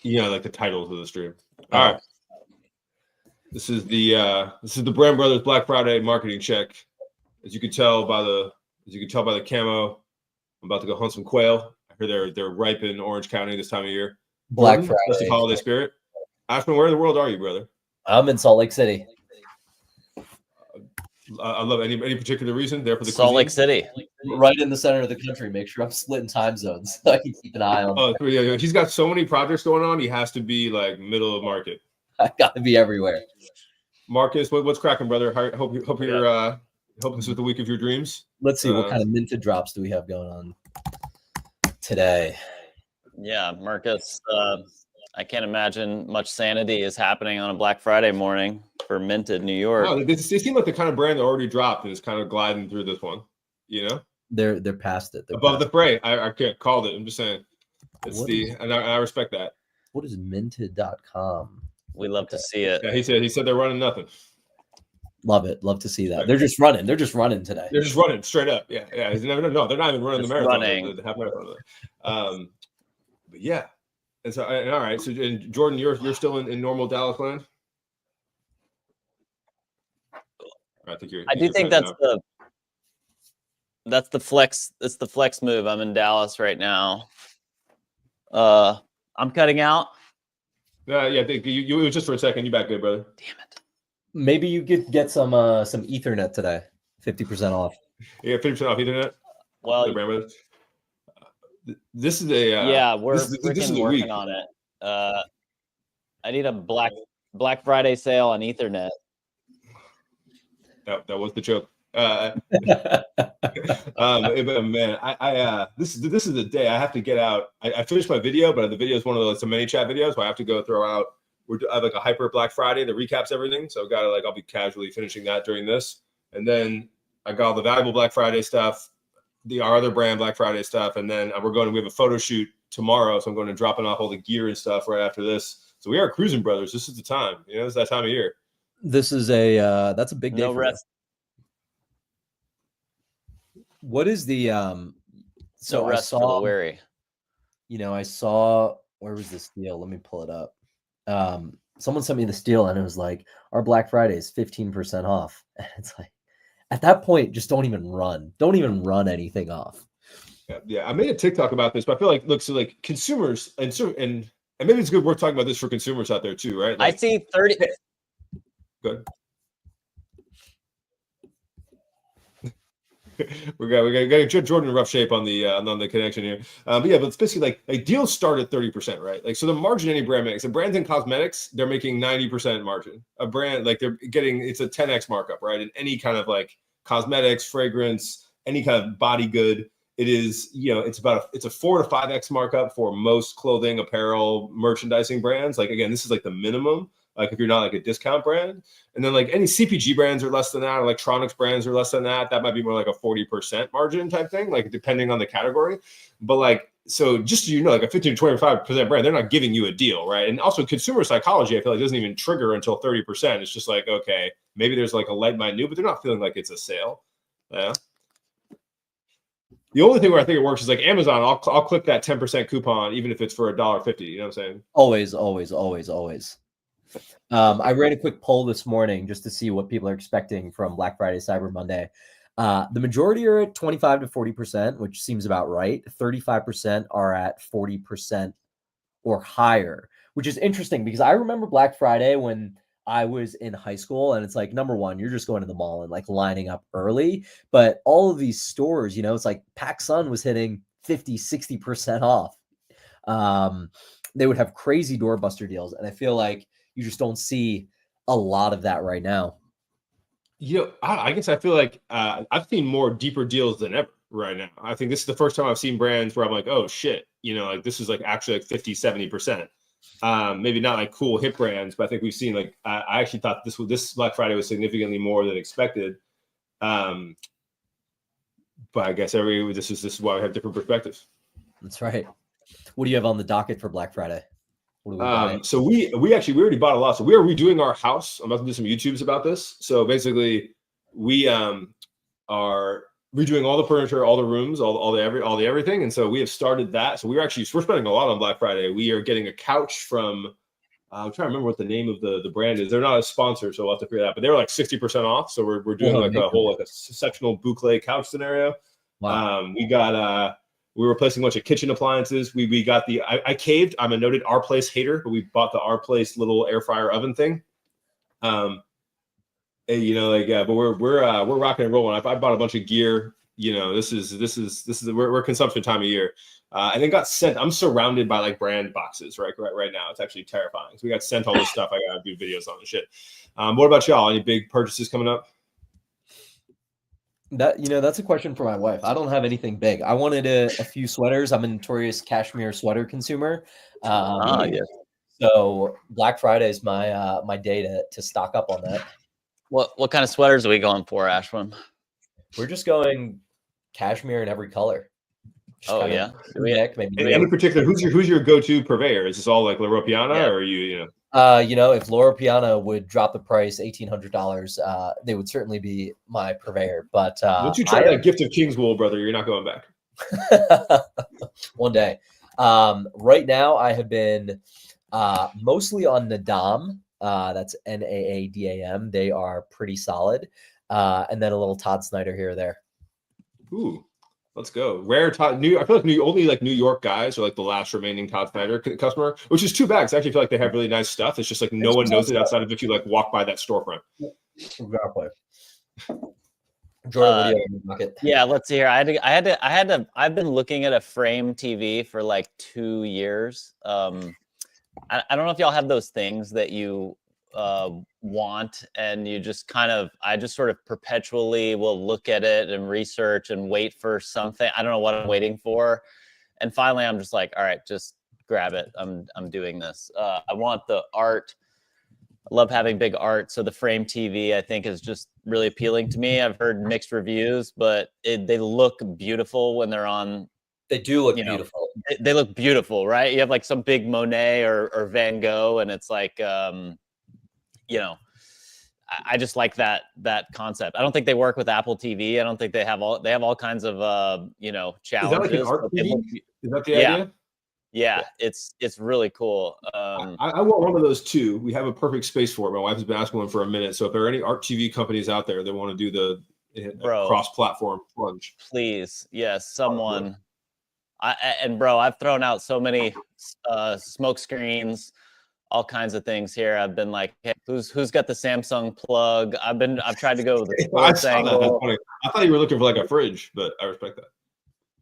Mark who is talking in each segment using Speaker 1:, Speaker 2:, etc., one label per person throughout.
Speaker 1: like the titles of the stream. All right. This is the Brand Brothers Black Friday marketing check. As you can tell by the camo, I'm about to go hunt some quail. I hear they're ripe in Orange County this time of year.
Speaker 2: Black Friday,
Speaker 1: festive holiday spirit. Ashman, where in the world are you, brother?
Speaker 2: I'm in Salt Lake City.
Speaker 1: I love any particular reason there for the
Speaker 3: Salt Lake City,
Speaker 2: right in the center of the country. Make sure I'm splitting time zones so I can keep an eye on.
Speaker 1: Oh, yeah. He's got so many projects going on. He has to be like middle of market.
Speaker 2: I got to be everywhere.
Speaker 1: Marcus, what's cracking, brother? Hope you're hope this is the week of your dreams.
Speaker 2: Let's see what kind of minted drops do we have going on today.
Speaker 3: Yeah, Marcus. I can't imagine much sanity is happening on a Black Friday morning for Minted New York.
Speaker 1: No, they seem like the kind of brand that already dropped and is kind of gliding through this one.
Speaker 2: They're past it.
Speaker 1: Above the fray. I can't called it. I'm just saying. It's and I respect that.
Speaker 2: What is minted.com?
Speaker 3: We love to see it.
Speaker 1: Yeah, he said they're running nothing.
Speaker 2: Love it. Love to see that. They're just running. They're just running today.
Speaker 1: They're just running straight up. Yeah. No, they're not even running the marathon. The half marathon. But yeah. And so, all right. So, and Jordan, you're still in normal Dallas land. I think
Speaker 3: that's the flex. It's the flex move. I'm in Dallas right now. I'm cutting out.
Speaker 1: Yeah. You it was just for a second. You back good, brother?
Speaker 3: Damn it.
Speaker 2: Maybe you could get some Ethernet today. 50% off.
Speaker 1: Yeah, 50% off Ethernet.
Speaker 3: Well,
Speaker 1: this is a
Speaker 3: we're working on it. I need a Black Friday sale on Ethernet.
Speaker 1: That was the joke. Man, this is the day I have to get out. I finished my video, but the video is one of those many chat videos where I have to go throw out. I have like a hyper Black Friday that recaps everything, so I'll be casually finishing that during this, and then I got all the valuable Black Friday stuff, our other brand Black Friday stuff, and then we have a photo shoot tomorrow, so I'm going to dropping off all the gear and stuff right after this. So we are cruising, brothers. This is the time. It's that time of year.
Speaker 2: This is that's a big day.
Speaker 3: No rest.
Speaker 2: What is the
Speaker 3: so I saw for the weary.
Speaker 2: I saw, where was this deal? Let me pull it up. Someone sent me this deal and it was like, our Black Friday is 15% off. And it's like, at that point, just don't even run anything off.
Speaker 1: Yeah. I made a TikTok about this, but I feel like consumers and maybe it's good we're talking about this for consumers out there too, right?
Speaker 3: I see 30.
Speaker 1: Good. we got Jordan in rough shape on the connection here. But it's basically like deals start at 30%, right? Like, so the margin any brand makes, and brands in cosmetics, they're making 90% margin. A brand, like, they're getting, it's a 10x markup, right? In any kind of like cosmetics, fragrance, any kind of body good, it is, it's a 4 to 5x markup for most clothing, apparel, merchandising brands. Like, again, this is like the minimum. Like, if you're not like a discount brand, and then like any CPG brands are less than that, electronics brands are less than that. That might be more like a 40% margin type thing, like depending on the category. But like, so just so like a 15 to 25% brand, they're not giving you a deal, right? And also consumer psychology, I feel like doesn't even trigger until 30%. It's just like, okay, maybe there's like a light minute, but they're not feeling like it's a sale. Yeah. The only thing where I think it works is like Amazon. I'll click that 10% coupon, even if it's for $1.50. You know what I'm saying?
Speaker 2: Always. I ran a quick poll this morning just to see what people are expecting from Black Friday, Cyber Monday. The majority are at 25 to 40%, which seems about right. 35% are at 40% or higher, which is interesting because I remember Black Friday when I was in high school, and it's like, number one, you're just going to the mall and like lining up early. But all of these stores, it's like PacSun was hitting 50, 60% off. They would have crazy doorbuster deals. And I feel like you just don't see a lot of that right now.
Speaker 1: I guess I feel like I've seen more deeper deals than ever right now. I think this is the first time I've seen brands where I'm like, oh shit, like this is like actually like 50, 70%. Maybe not like cool hip brands, but I think we've seen like, I actually thought this Black Friday was significantly more than expected. But I guess this is why we have different perspectives.
Speaker 2: That's right. What do you have on the docket for Black Friday?
Speaker 1: So we already bought a lot. So we are redoing our house. I'm about to do some YouTubes about this. So basically we are redoing all the furniture, all the rooms, all the everything. And so we have started that. So we're spending a lot on Black Friday. We are getting a couch from I'm trying to remember what the name of the brand is. They're not a sponsor, so we'll have to figure that out. But they were like 60% off. So we're doing like a sectional boucle couch scenario.
Speaker 2: Wow.
Speaker 1: We're replacing a bunch of kitchen appliances. We got I caved. I'm a noted Our Place hater, but we bought the Our Place little air fryer oven thing. But we're rocking and rolling. I bought a bunch of gear. This is we're consumption time of year. And it got sent. I'm surrounded by like brand boxes right now. It's actually terrifying. So we got sent all this stuff. I gotta do videos on and shit. What about y'all? Any big purchases coming up?
Speaker 2: That's a question for my wife. I don't have anything big. I wanted a few sweaters. I'm a notorious cashmere sweater consumer.
Speaker 3: Yes.
Speaker 2: So Black Friday is my day to stock up on that.
Speaker 3: What kind of sweaters are we going for, Ashwin?
Speaker 2: We're just going cashmere in every color.
Speaker 3: Yeah.
Speaker 1: Any particular? Who's your go-to purveyor? Is this all like Loro Piana, or are you?
Speaker 2: If Loro Piana would drop the price $1,800, they would certainly be my purveyor. But
Speaker 1: once you try that gift of King's wool, brother, you're not going back.
Speaker 2: One day. Right now, I have been mostly on Naadam. That's Naadam. They are pretty solid. And then a little Todd Snyder here or there.
Speaker 1: Ooh, let's go. Rare Todd. I feel like only like New York guys are like the last remaining Todd Snyder customer, which is too bad. Because I actually feel like they have really nice stuff. It's just like no one knows it outside of if you like walk by that storefront.
Speaker 2: Exactly. Jordan, what do you have in your bucket?
Speaker 3: Yeah, let's see here. I've been looking at a Frame TV for like 2 years. I don't know if y'all have those things that you want, and you just I just sort of perpetually will look at it and research and wait for something. I don't know what I'm waiting for. And finally I'm just like, all right, just grab it. I'm doing this. I want the art. I love having big art. So the Frame TV, I think, is just really appealing to me. I've heard mixed reviews, but they look beautiful when they're on.
Speaker 2: They do look beautiful.
Speaker 3: They look beautiful, right? You have like some big Monet or Van Gogh, and it's like, I just like that concept. I don't think they work with Apple TV. I don't think they have all kinds of challenges.
Speaker 1: Is that like an art TV? Is that the idea?
Speaker 3: Yeah, it's really cool.
Speaker 1: I want one of those too. We have a perfect space for it. My wife has been asking one for a minute. So if there are any art TV companies out there that want to do the cross-platform plunge,
Speaker 3: please, yes, someone. I've thrown out so many smoke screens, all kinds of things here. I've been like, hey, who's got the Samsung plug? I've tried to go with the sports angle.
Speaker 1: I thought you were looking for like a fridge, but I respect that.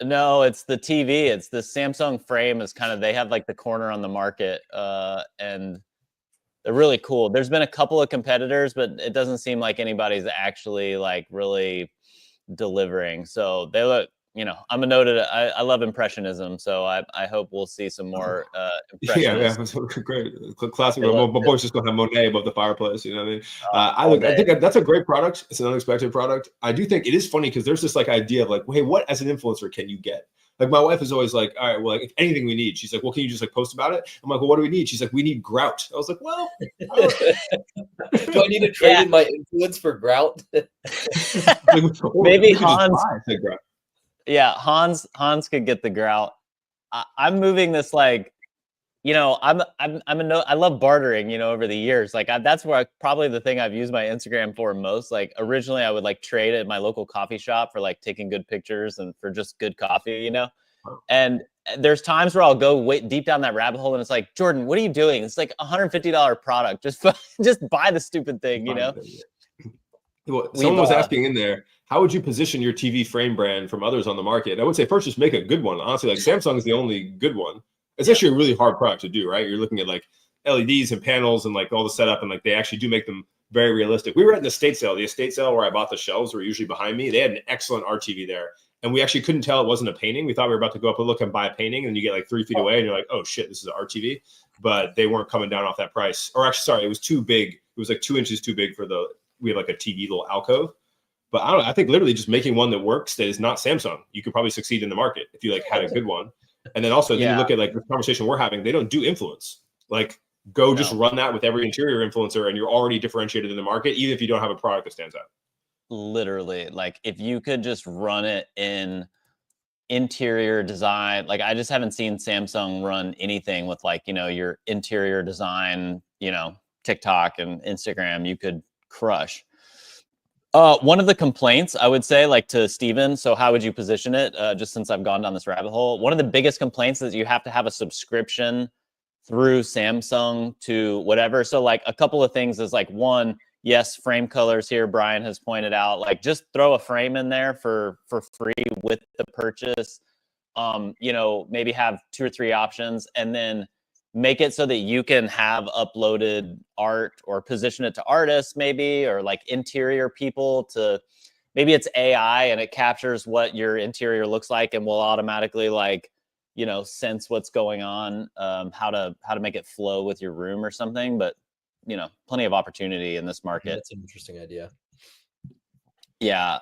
Speaker 3: No, it's the TV. It's the Samsung Frame is they have like the corner on the market, and they're really cool. There's been a couple of competitors, but it doesn't seem like anybody's actually like really delivering. So they look, I'm a noted. I love impressionism, so I hope we'll see some more impressions.
Speaker 1: Yeah, great, classic. My boy's just gonna have Monet above the fireplace. You know what I mean? I think that's a great product. It's an unexpected product. I do think it is funny because there's this like idea of like, hey, what as an influencer can you get? Like my wife is always like, all right, well, like, if anything we need, she's like, well, can you just like post about it? I'm like, well, what do we need? She's like, we need grout. I was like, well,
Speaker 2: do I need to trade in my influence for grout?
Speaker 3: Maybe Hans. Yeah, Hans could get the grout. I'm moving this like, I love bartering, over the years. Like that's where probably the thing I've used my Instagram for most. Like originally I would like trade at my local coffee shop for like taking good pictures and for just good coffee, And there's times where I'll go way deep down that rabbit hole and it's like, Jordan, what are you doing? It's like $150 product. Just buy the stupid thing,
Speaker 1: Well, someone was asking in there, how would you position your TV frame brand from others on the market? I would say first, just make a good one. Honestly, like Samsung is the only good one. It's actually a really hard product to do, right? You're looking at like LEDs and panels and like all the setup, and like they actually do make them very realistic. We were at the estate sale where I bought the shelves were usually behind me. They had an excellent art TV there, and we actually couldn't tell it wasn't a painting. We thought we were about to go up and look and buy a painting, and you get like 3 feet away, and you're like, oh shit, this is an art TV. But they weren't coming down off that price. Or actually, sorry, it was too big. It was like 2 inches too big for we have like a TV little alcove. But I don't know. I think literally just making one that works that is not Samsung, you could probably succeed in the market if you like had a good one. And then also, you look at like the conversation we're having, they don't do influence. Like, just run that with every interior influencer, and you're already differentiated in the market, even if you don't have a product that stands out.
Speaker 3: literally, like if you could just run it in interior design, like I just haven't seen Samsung run anything with like, your interior design, TikTok and Instagram, you could crush. One of the complaints I would say, like to Steven, so how would you position it? Just since I've gone down this rabbit hole, one of the biggest complaints is you have to have a subscription through Samsung to whatever. So like a couple of things is like, one, yes, frame colors here, Brian has pointed out, like just throw a frame in there for free with the purchase. Maybe have 2 or 3 options, and then make it so that you can have uploaded art or position it to artists maybe, or like interior people to, maybe it's AI and it captures what your interior looks like and will automatically like, sense what's going on, how to make it flow with your room or something. But plenty of opportunity in this market.
Speaker 2: That's an interesting idea.
Speaker 3: Yeah.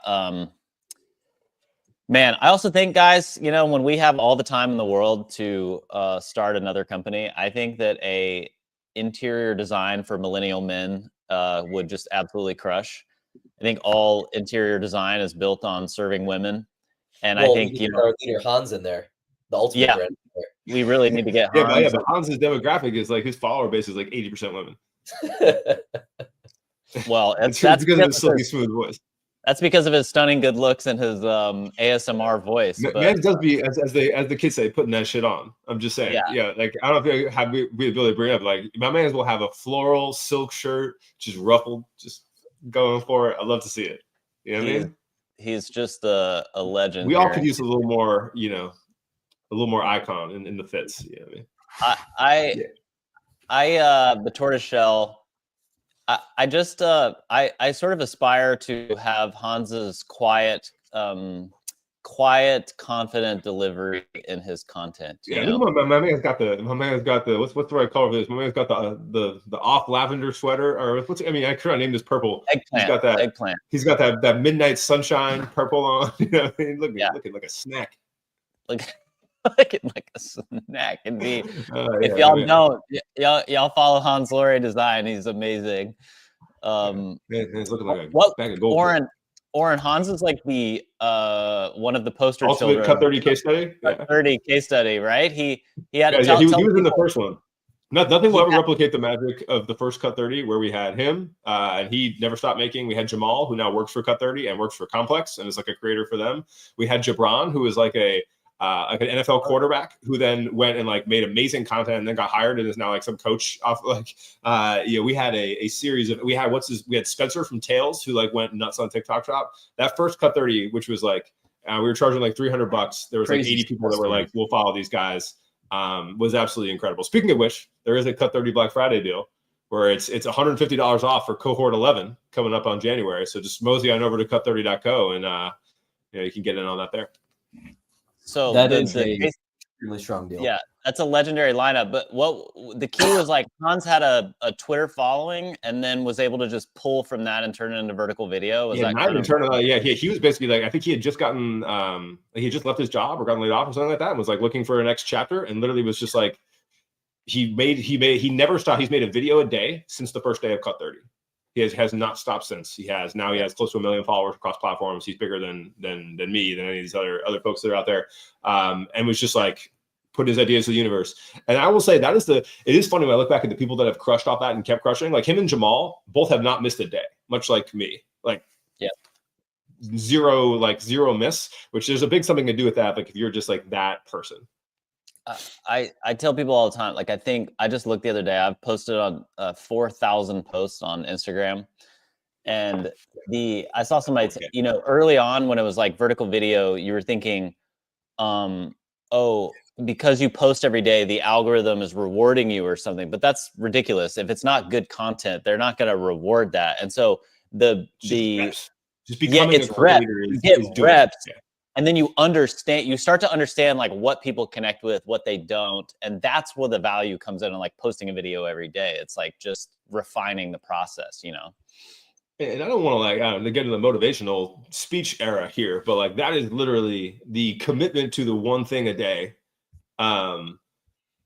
Speaker 3: Man, I also think, guys, when we have all the time in the world to start another company, I think that a interior design for millennial men would just absolutely crush. I think all interior design is built on serving women. And I think,
Speaker 2: our leader Hans in there, the ultimate brand.
Speaker 3: We really need to get Hans.
Speaker 1: Yeah, but Hans's demographic is like, his follower base is like 80% women.
Speaker 3: Well,
Speaker 1: that's because of his silky smooth voice.
Speaker 3: That's because of his stunning good looks and his ASMR voice.
Speaker 1: Man does be, as the kids say, putting that shit on. I'm just saying. Yeah, like I don't know if you have the ability to bring up, like my man will have a floral silk shirt, just ruffled, just going for it. I love to see it. You know what I mean?
Speaker 3: He's just a legend.
Speaker 1: We all could use a little more, a little more icon in the fits. You know what I mean?
Speaker 3: The tortoiseshell. I just I sort of aspire to have Hans's quiet, confident delivery in his content.
Speaker 1: Yeah, my man's got the what's the right color for this? My man's got the off lavender sweater, or I could name this purple.
Speaker 3: Eggplant.
Speaker 1: He's got that
Speaker 3: eggplant.
Speaker 1: He's got that midnight sunshine purple on. You know what I mean? Looking like a snack.
Speaker 3: Looking like a snack. And if y'all follow Hans Lore Design, he's amazing.
Speaker 1: He's looking like a bag of gold.
Speaker 3: Oren, Hans is like the one of the poster
Speaker 1: Ultimate
Speaker 3: children.
Speaker 1: Cut 30 case study.
Speaker 3: Cut 30 case study, right? He had
Speaker 1: he was in the first one. Nothing will ever replicate the magic of the first Cut 30, where we had him and he never stopped making. We had Jamal, who now works for Cut 30 and works for Complex and is like a creator for them. We had Jabran, who is like an NFL quarterback, who then went and like made amazing content and then got hired and is now like some coach off. We had a series of, we had Spencer from Tails, who like went nuts on TikTok Shop. That first Cut 30, which was like we were charging like $300. There was like 80 people that were like, we'll follow these guys. Was absolutely incredible. Speaking of which, there is a Cut 30 Black Friday deal where it's $150 off for cohort 11 coming up on January. So just mosey on over to cut30.co and you can get in on that there.
Speaker 3: So
Speaker 2: that is a really strong deal.
Speaker 3: Yeah, that's a legendary lineup. But what the key was, like, Hans had a Twitter following and then was able to just pull from that and turn it into vertical video. He was basically like, I think he had just gotten he had just left his job or gotten laid off or something like that, and was like looking for a next chapter, and literally was just like he never stopped. He's made a video a day since the first day of Cut 30. He has not stopped since. He has close to 1 million followers across platforms. He's bigger than me, than any of these other folks that are out there. And was just like put his ideas to the universe. And I will say it is funny when I look back at the people that have crushed off that and kept crushing. Like him and Jamal both have not missed a day, much like me. Like zero miss, which there's a big something to do with that. Like if you're just like that person. I tell people all the time, like, I think I just looked the other day, I've posted on 4,000 posts on Instagram, and I saw somebody, early on when it was like vertical video, you were thinking, because you post every day, the algorithm is rewarding you or something, but that's ridiculous. If it's not good content, they're not going to reward that. And so just becoming a creator is reps. Yeah. And then you start to understand like what people connect with, what they don't. And that's where the value comes in on like posting a video every day. It's like just refining the process, And
Speaker 1: I don't want to get into the motivational speech era here, but like that is literally the commitment to the one thing a day.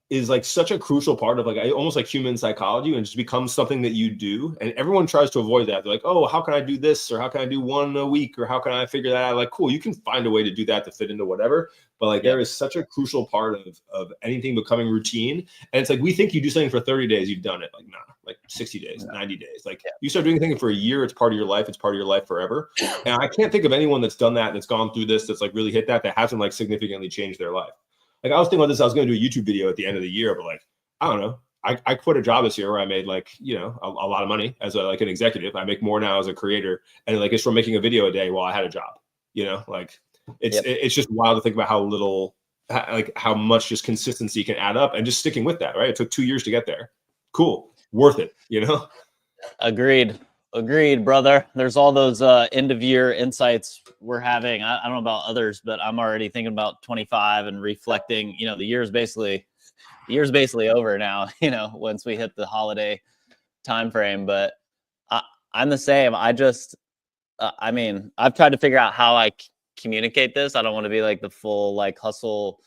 Speaker 1: is like such a crucial part of like almost like human psychology, and just becomes something that you do. And everyone tries to avoid that. They're like, oh, how can I do this? Or how can I do one a week? Or how can I figure that out? Like, cool, you can find a way to do that to fit into whatever. But like there is such a crucial part of anything becoming routine. And it's like, we think you do something for 30 days, you've done it. Like, nah, like 60 days, 90 days. Like you start doing anything for a year, it's part of your life. It's part of your life forever. And I can't think of anyone that's done that, that's gone through this, that's like really hit that hasn't like significantly changed their life. Like I was thinking about this, I was going to do a YouTube video at the end of the year, but like, I don't know. I quit a job this year where I made like, you know, a lot of money as like an executive. I make more now as a creator, and like it's from making a video a day while I had a job, you know, like it's just wild to think about how little, like how much just consistency can add up, and just sticking with that. Right. It took 2 years to get there. Cool. Worth it. You know?
Speaker 3: Agreed, brother. There's all those end of year insights we're having. I don't know about others, but I'm already thinking about 25 and reflecting, you know, the year's basically over now, you know, once we hit the holiday time frame. But I'm the same. I just I mean, I've tried to figure out how I communicate this. I don't want to be like the full like hustle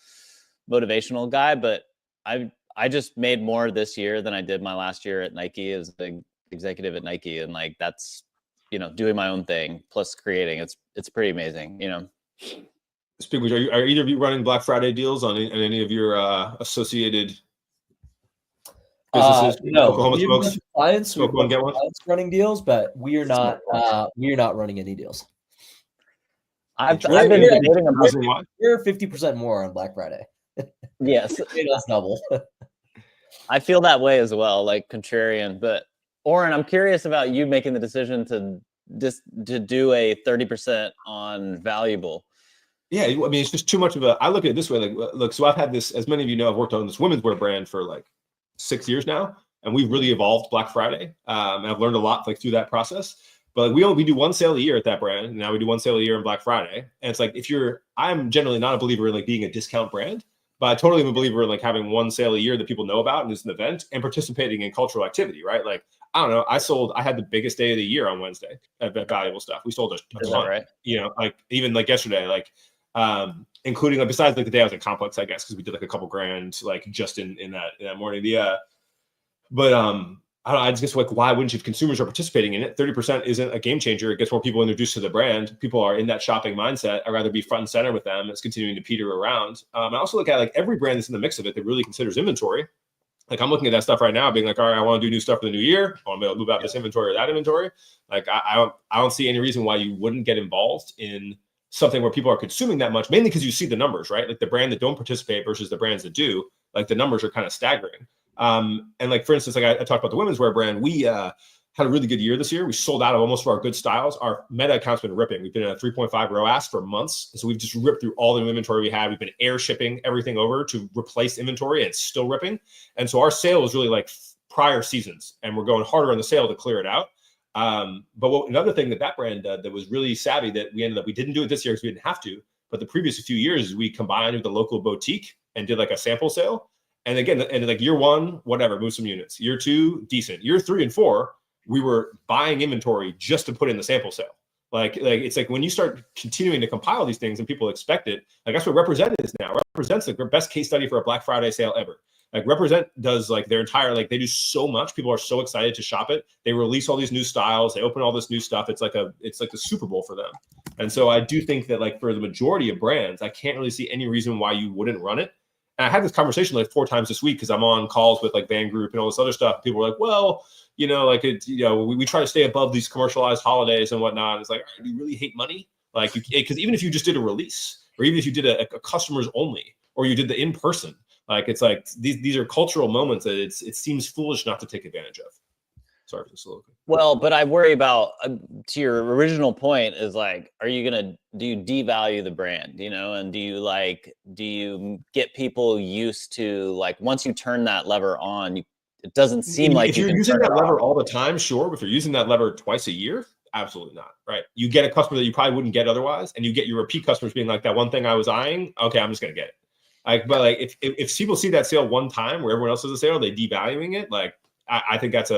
Speaker 3: motivational guy, but I just made more this year than I did my last year at Nike as the executive at Nike. And like, that's, you know, doing my own thing plus creating. It's pretty amazing, you know.
Speaker 1: Speaking of, are either of you running Black Friday deals on any of your associated businesses?
Speaker 2: No,
Speaker 1: Oklahoma
Speaker 2: we
Speaker 1: Smokes,
Speaker 2: have clients,
Speaker 1: Smoke One, Get One?
Speaker 2: clients running deals, but we are not running any deals.
Speaker 3: I've been debating about
Speaker 1: Reason why?
Speaker 2: We're 50% more on Black Friday.
Speaker 3: yes.
Speaker 2: That's double.
Speaker 3: I feel that way as well, like contrarian. But Oren, I'm curious about you making the decision to do a 30% on valuable.
Speaker 1: Yeah, I mean, it's just too much of a. I look at it this way. Like, look, so I've had this, as many of you know, I've worked on this women's wear brand for like 6 years now, and we've really evolved Black Friday. And I've learned a lot like through that process. But like, we do one sale a year at that brand. And now we do one sale a year on Black Friday. And it's like, I'm generally not a believer in like being a discount brand, but I totally am a believer in like having one sale a year that people know about and it's an event, and participating in cultural activity, right? Like, I don't know, I had the biggest day of the year on Wednesday at Valuable Stuff. We sold a ton,
Speaker 3: right?
Speaker 1: You know, like even like yesterday, like, including like besides like the day I was at Complex, I guess, because we did like a couple grand like just in that morning. I just guess like, why wouldn't you? If consumers are participating in it, 30% isn't a game changer. It gets more people introduced to the brand. People are in that shopping mindset. I'd rather be front and center with them. It's continuing to peter around. I also look at like every brand that's in the mix of it that really considers inventory. Like I'm looking at that stuff right now, being like, all right, I want to do new stuff for the new year. I want to move out this inventory or that inventory. Like I don't see any reason why you wouldn't get involved in something where people are consuming that much, mainly because you see the numbers, right? Like the brand that don't participate versus the brands that do, like the numbers are kind of staggering. And like, for instance, like I talked about the women's wear brand, we had a really good year this year. We sold out of almost of our good styles. Our meta account's been ripping. We've been at a 3.5 ROAS for months. And so we've just ripped through all the inventory we had. We've been air shipping everything over to replace inventory, and it's still ripping. And so our sale is really like prior seasons, and we're going harder on the sale to clear it out. But another thing that brand did that was really savvy that we didn't do it this year because we didn't have to, but the previous few years we combined with the local boutique and did like a sample sale. And again, and like year one, whatever, move some units. Year two, decent. Year 3 and 4, we were buying inventory just to put in the sample sale. Like it's like when you start continuing to compile these things and people expect it, like that's what Represent is now. Represent's the best case study for a Black Friday sale ever. Like Represent does like their entire, like they do so much. People are so excited to shop it. They release all these new styles. They open all this new stuff. It's like the Super Bowl for them. And so I do think that like for the majority of brands, I can't really see any reason why you wouldn't run it. And I had this conversation like 4 times this week because I'm on calls with like Van Group and all this other stuff. People were like, well, you know, like it, you know, we try to stay above these commercialized holidays and whatnot. And it's like, do you really hate money? Like, because even if you just did a release, or even if you did a customers only, or you did the in person, like it's like these are cultural moments that it seems foolish not to take advantage of. Sorry for the soliloquy.
Speaker 3: Well, but I worry about to your original point is like, do you devalue the brand, you know, and do you get people used to like once you turn that lever on, it doesn't seem like
Speaker 1: if you're using that lever all the time, sure. But if you're using that lever twice a year, absolutely not. Right? You get a customer that you probably wouldn't get otherwise, and you get your repeat customers being like, that one thing I was eyeing, okay, I'm just gonna get it. Like, but like if people see that sale one time where everyone else has a sale, they devaluing it. Like, I think that's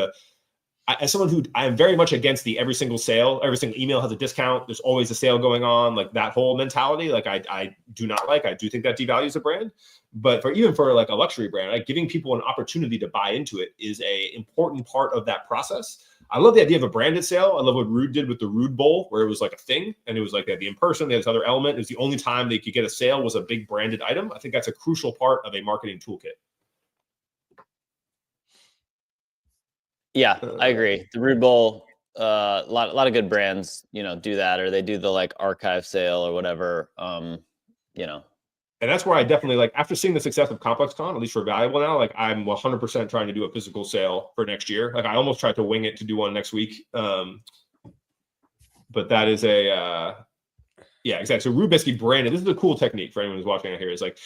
Speaker 1: as someone who I am very much against the every single sale, every single email has a discount. There's always a sale going on, like that whole mentality. Like I do not like. I do think that devalues a brand. But even for like a luxury brand, like giving people an opportunity to buy into it is a important part of that process. I love the idea of a branded sale. I love what Rude did with the Rude Bowl, where it was like a thing, and it was like the in person. They had this other element. It was the only time they could get a sale was a big branded item. I think that's a crucial part of a marketing toolkit.
Speaker 3: Yeah, I agree. The Rude Bowl, a lot of good brands, do that, or they do the like archive sale or whatever. And
Speaker 1: that's where I definitely like, after seeing the success of ComplexCon, at least for Valuable now, like I'm 100% trying to do a physical sale for next year. Like I almost tried to wing it to do one next week. But that is yeah, exactly. So Rude basically branded. This is a cool technique for anyone who's watching out here. Is like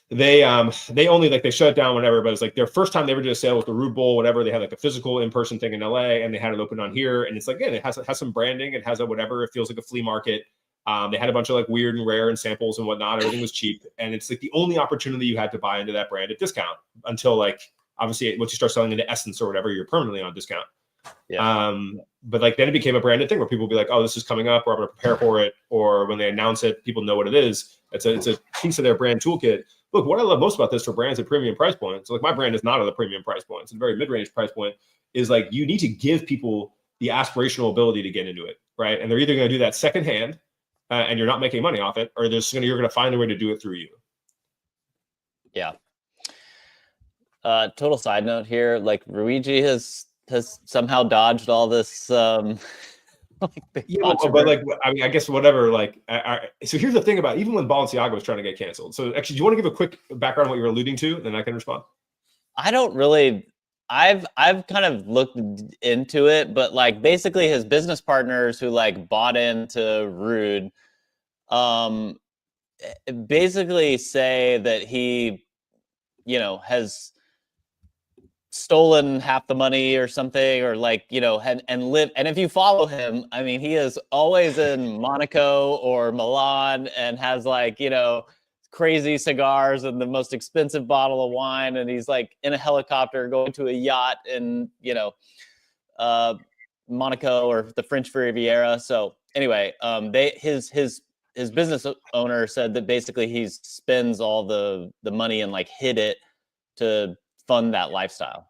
Speaker 1: they only like they shut it down whenever, but it's like their first time they ever did a sale with the Rude Bowl, whatever. They had like a physical in-person thing in LA, and they had it open on here. And it's like, again, it has some branding. It has a whatever. It feels like a flea market. They had a bunch of like weird and rare and samples and whatnot. Everything was cheap. And it's like the only opportunity you had to buy into that brand at discount until like, obviously once you start selling into Essence or whatever, you're permanently on discount. Yeah. But like then it became a branded thing where people will be like, oh, this is coming up, or I'm going to prepare for it. Or when they announce it, people know what it is. It's a piece of their brand toolkit. Look, what I love most about this for brands at premium price points, so like my brand is not at a premium price point. It's a very mid-range price point, is like you need to give people the aspirational ability to get into it, right? And they're either going to do that secondhand, and you're not making money off it, or you're going to find a way to do it through you.
Speaker 3: Yeah. Total side note here, like Ruigi has somehow dodged all this.
Speaker 1: But like, I mean, I guess whatever. Like, so here's the thing about even when Balenciaga was trying to get canceled. So actually, do you want to give a quick background on what you're alluding to, and then I can respond?
Speaker 3: I don't really. I've kind of looked into it, but like basically his business partners who like bought into Rude, basically say that he, has stolen half the money or something, or like, and live. And if you follow him, I mean, he is always in Monaco or Milan and has like, crazy cigars and the most expensive bottle of wine. And he's like in a helicopter going to a yacht in, Monaco or the French Riviera. So anyway, his business owner said that basically he spends all the money and like hid it to fund that lifestyle.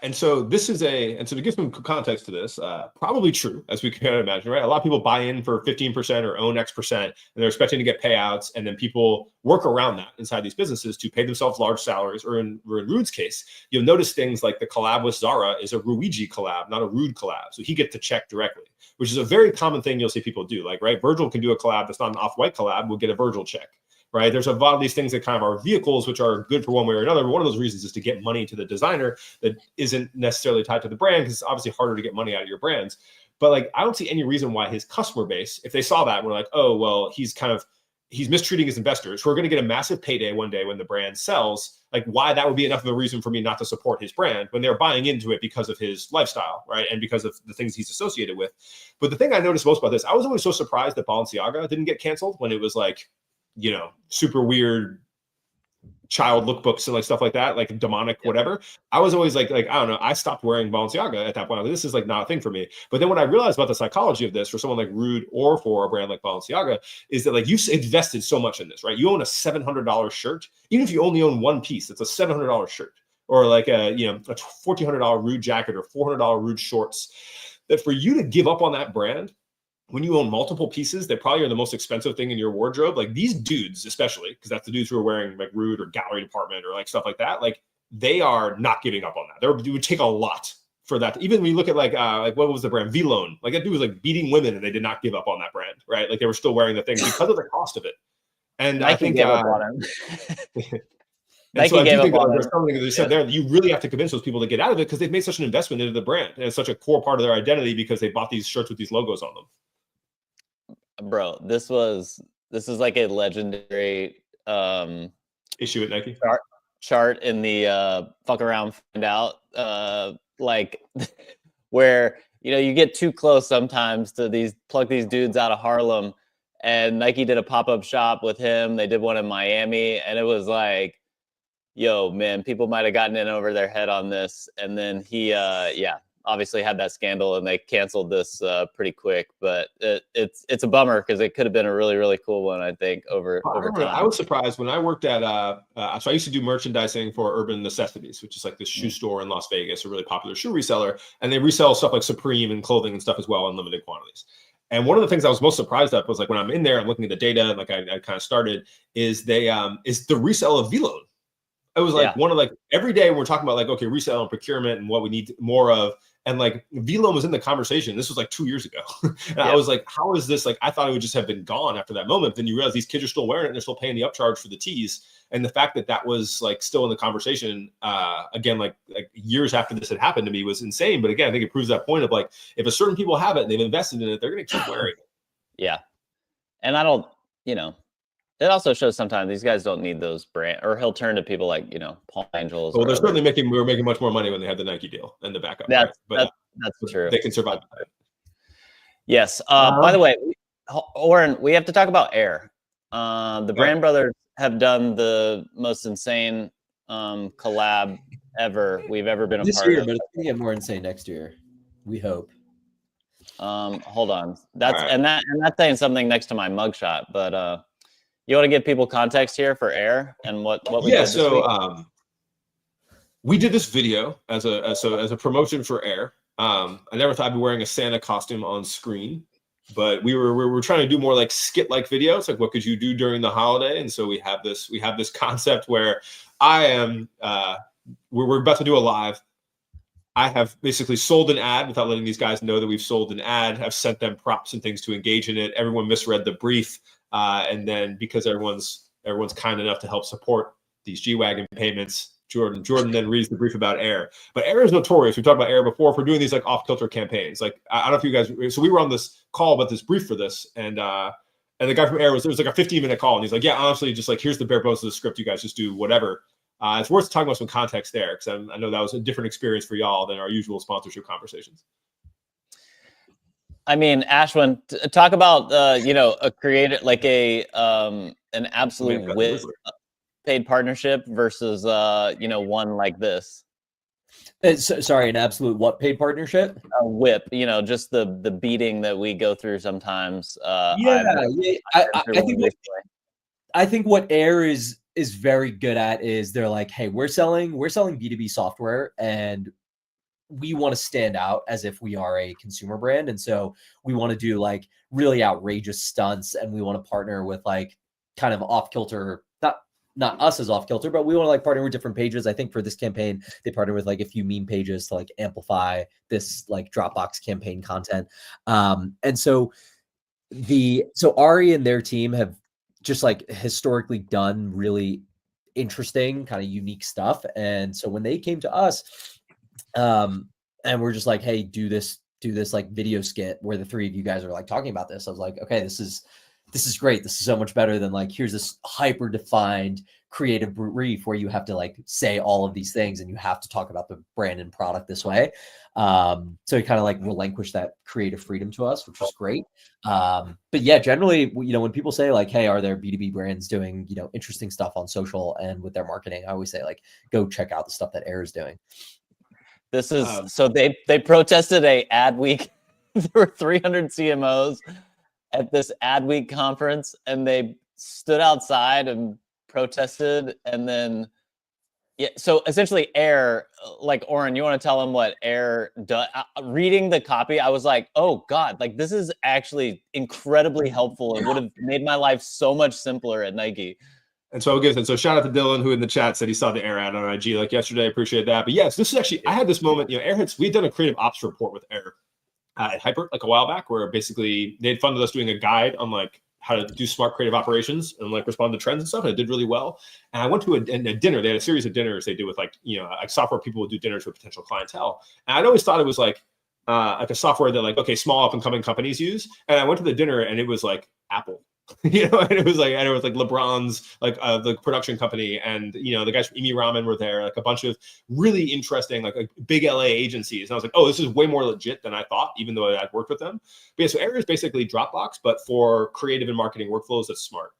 Speaker 1: And so to give some context to this, probably true, as we can imagine, right? A lot of people buy in for 15% or own X%, and they're expecting to get payouts, and then people work around that inside these businesses to pay themselves large salaries. Or in Rude's case, you'll notice things like the collab with Zara is a Ruigi collab, not a Rude collab. So he gets to check directly, which is a very common thing you'll see people do. Like, right, Virgil can do a collab that's not an Off-White collab, we'll get a Virgil check. Right. There's a lot of these things that kind of are vehicles, which are good for one way or another. But one of those reasons is to get money to the designer that isn't necessarily tied to the brand, because it's obviously harder to get money out of your brands. But like, I don't see any reason why his customer base, if they saw that, we're like, oh, well, he's mistreating his investors who are going to get a massive payday one day when the brand sells. Like, why that would be enough of a reason for me not to support his brand when they're buying into it because of his lifestyle, right? And because of the things he's associated with. But the thing I noticed most about this, I was always so surprised that Balenciaga didn't get canceled when it was like, super weird child lookbooks and like stuff like that, like demonic, whatever. I was always like, I don't know. I stopped wearing Balenciaga at that point. Like, this is like not a thing for me. But then when I realized about the psychology of this for someone like Rude or for a brand like Balenciaga, is that like you've invested so much in this, right? You own a $700 shirt. Even if you only own one piece, it's a $700 shirt, or like a $1,400 Rude jacket or $400 Rude shorts. That for you to give up on that brand, when you own multiple pieces that probably are the most expensive thing in your wardrobe, like these dudes, especially, because that's the dudes who are wearing like Rude or Gallery Department or like stuff like that, like they are not giving up on that. It would take a lot for that. Even when you look at like what was the brand? Vlone. Like that dude was like beating women and they did not give up on that brand, right? Like they were still wearing the thing because of the cost of it. And Nike, I think
Speaker 3: gave up on him.
Speaker 1: And so I do think that there's something that they said there that you really have to convince those people to get out of it because they've made such an investment into the brand. And it's such a core part of their identity because they bought these shirts with these logos on them.
Speaker 3: Bro, this is like a legendary
Speaker 1: issue at Nike
Speaker 3: chart in the fuck around find out like where you get too close sometimes to pluck these dudes out of Harlem, and Nike did a pop-up shop with him. They did one in Miami, and it was like, yo man, people might have gotten in over their head on this, and then he obviously had that scandal and they canceled this pretty quick, but it's a bummer because it could have been a really, really cool one, I think, over time.
Speaker 1: I was surprised when I worked at so I used to do merchandising for Urban Necessities, which is like this shoe store in Las Vegas, a really popular shoe reseller, and they resell stuff like Supreme and clothing and stuff as well in limited quantities. And one of the things I was most surprised at was like when I'm in there, I'm looking at the data, and like I kind of started, is is the resale of VLoan. It was like one of like every day we're talking about like, okay, resale and procurement and what we need more of. And like VLoan was in the conversation. This was like 2 years ago. And I was like, how is this? Like, I thought it would just have been gone after that moment. Then you realize these kids are still wearing it and they're still paying the upcharge for the tees. And the fact that that was like still in the conversation, again, like years after this had happened to me was insane. But again, I think it proves that point of like, if a certain people have it and they've invested in it, they're going to keep wearing it.
Speaker 3: Yeah. And I don't, it also shows sometimes these guys don't need those brand, or he'll turn to people like, Paul Angels.
Speaker 1: Well, they're certainly we were making much more money when they had the Nike deal and the backup.
Speaker 3: That's
Speaker 1: true. They can survive.
Speaker 3: Yes. By the way, Oren, we have to talk about Air. The Brand Brothers have done the most insane collab we've ever been a
Speaker 2: this
Speaker 3: part
Speaker 2: year,
Speaker 3: of.
Speaker 2: but it's gonna get more insane next year. We hope.
Speaker 3: Hold on. And that's saying something next to my mugshot, but you want to give people context here for Air and what we did this week?
Speaker 1: We did this video as a promotion for Air. I never thought I'd be wearing a Santa costume on screen, but we were trying to do more like skit-like videos, like what could you do during the holiday? And so we have this concept where we're about to do a live. I have basically sold an ad without letting these guys know that we've sold an ad. I've sent them props and things to engage in it. Everyone misread the brief. And then because everyone's kind enough to help support these G-Wagon payments, Jordan then reads the brief about Air. But Air is notorious. We talked about Air before for doing these like off-kilter campaigns. Like I don't know if you guys. So we were on this call about this brief for this, and the guy from Air was like a 15-minute call, and he's like, yeah, honestly, just like here's the bare bones of the script. You guys just do whatever. It's worth talking about some context there because I know that was a different experience for y'all than our usual sponsorship conversations.
Speaker 3: I mean, Ashwin, talk about a creator like an absolute whip paid partnership versus one like this.
Speaker 2: Sorry, an absolute what paid partnership?
Speaker 3: A whip, just the beating that we go through sometimes.
Speaker 2: I think what Air is very good at is they're like, hey, we're selling B2B software and we want to stand out as if we are a consumer brand. And so we want to do like really outrageous stunts and we want to partner with like kind of off kilter, not us as off kilter, but we want to like partner with different pages. I think for this campaign, they partner with like a few meme pages to like amplify this like Dropbox campaign content. And so Ari and their team have just like historically done really interesting kind of unique stuff. And so when they came to us, and we're just like, hey, do this like video skit where the three of you guys are like talking about this. I was like, okay, this is great. This is so much better than like, here's this hyper defined creative brief where you have to like say all of these things and you have to talk about the brand and product this way. So he kind of like relinquished that creative freedom to us, which was great. But yeah, generally, when people say like, hey, are there B2B brands doing, interesting stuff on social and with their marketing, I always say like, go check out the stuff that Air is doing.
Speaker 3: This is so they protested a ad week. There were 300 CMOs at this ad week conference, and they stood outside and protested. And then, so essentially, Air, like Oren, you want to tell them what Air does? Reading the copy, I was like, oh God, like this is actually incredibly helpful. It would have made my life so much simpler at Nike.
Speaker 1: And so shout out to Dylan, who in the chat said he saw the Air ad on IG like yesterday. I appreciate that. But yes, this is actually, I had this moment, we'd done a creative ops report with Air at Hyper like a while back, where basically they'd funded us doing a guide on like how to do smart creative operations and like respond to trends and stuff. And it did really well. And I went to a dinner. They had a series of dinners they do with like, like software people would do dinners with potential clientele. And I'd always thought it was like a software that like, okay, small up and coming companies use. And I went to the dinner and it was like Apple. And it was like LeBron's like the production company, and the guys from Emi Ramen were there, like a bunch of really interesting like big LA agencies. And I was like, oh, this is way more legit than I thought, even though I'd worked with them. But yeah, so Air is basically Dropbox, but for creative and marketing workflows that's smart.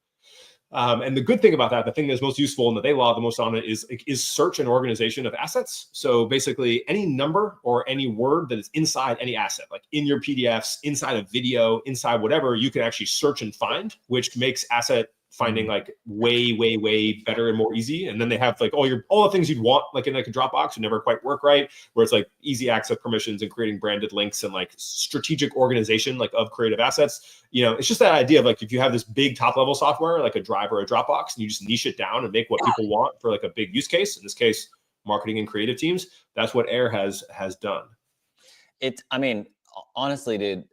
Speaker 1: And the good thing about that, the thing that's most useful and that they log the most on it is search and organization of assets. So basically any number or any word that is inside any asset, like in your PDFs, inside a video, inside whatever, you can actually search and find, which makes asset finding like way better and more easy. And then they have like all the things you'd want like in like a Dropbox would never quite work right, where it's like easy access permissions and creating branded links and like strategic organization like of creative assets. It's just that idea of like if you have this big top level software like a Drive or a Dropbox and you just niche it down and make what people want for like a big use case, in this case marketing and creative teams, that's what Air has done.
Speaker 3: I mean, honestly, dude,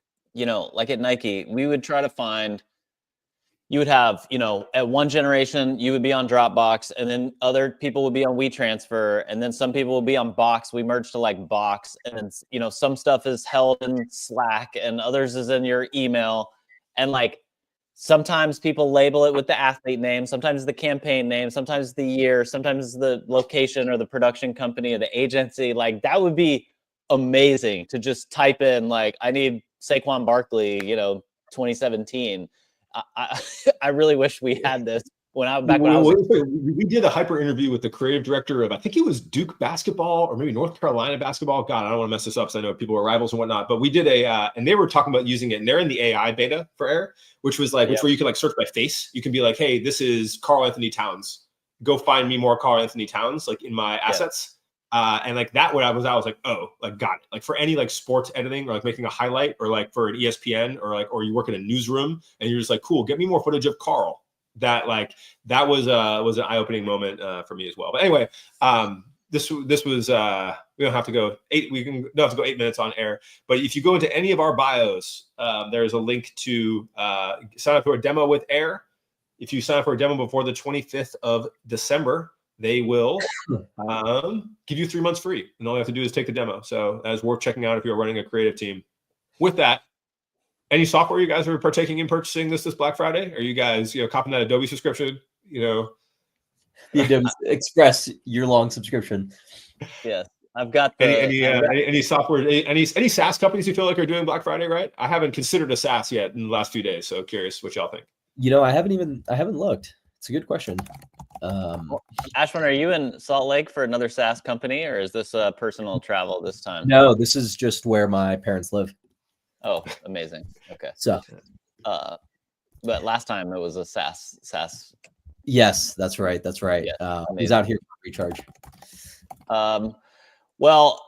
Speaker 3: like at Nike, we would try to find, you would have, at one generation, you would be on Dropbox, and then other people would be on WeTransfer, and then some people would be on Box. We merged to like Box, and then, some stuff is held in Slack, and others is in your email. And like, sometimes people label it with the athlete name, sometimes the campaign name, sometimes the year, sometimes the location or the production company or the agency. Like, that would be amazing to just type in, like, I need Saquon Barkley, 2017. I really wish we had this when I was.
Speaker 1: We did a hyper interview with the creative director of, I think it was Duke basketball or maybe North Carolina basketball. God, I don't want to mess this up because I know people are rivals and whatnot. But we did and they were talking about using it, and they're in the AI beta for Air, which was like, where you can like search by face. You can be like, hey, this is Karl Anthony Towns. Go find me more Karl Anthony Towns like in my assets. And like that, I was like, oh, like got it. Like for any like sports editing or like making a highlight or like for an ESPN or you work in a newsroom and you're just like, cool, get me more footage of Karl. That was an eye-opening moment for me as well. But anyway, this was we don't have to go 8 minutes on Air. But if you go into any of our bios, there's a link to sign up for a demo with Air. If you sign up for a demo before the 25th of December, they will give you 3 months free, and all you have to do is take the demo. So that's worth checking out if you're running a creative team. With that, any software you guys are partaking in purchasing this Black Friday? Are you guys, copping that Adobe subscription?
Speaker 2: The Adobe Express year-long subscription.
Speaker 3: Yes, I've got
Speaker 1: any software, any SaaS companies you feel like are doing Black Friday right? I haven't considered a SaaS yet in the last few days, so curious what y'all think.
Speaker 2: I haven't looked. It's a good question.
Speaker 3: Ashwin, are you in Salt Lake for another SaaS company, or is this personal travel this time?
Speaker 2: No, this is just where my parents live.
Speaker 3: Oh, amazing. Okay.
Speaker 2: So,
Speaker 3: but last time it was a SaaS.
Speaker 2: Yes, that's right.
Speaker 3: Yeah,
Speaker 2: he's out here for recharge.
Speaker 3: Well,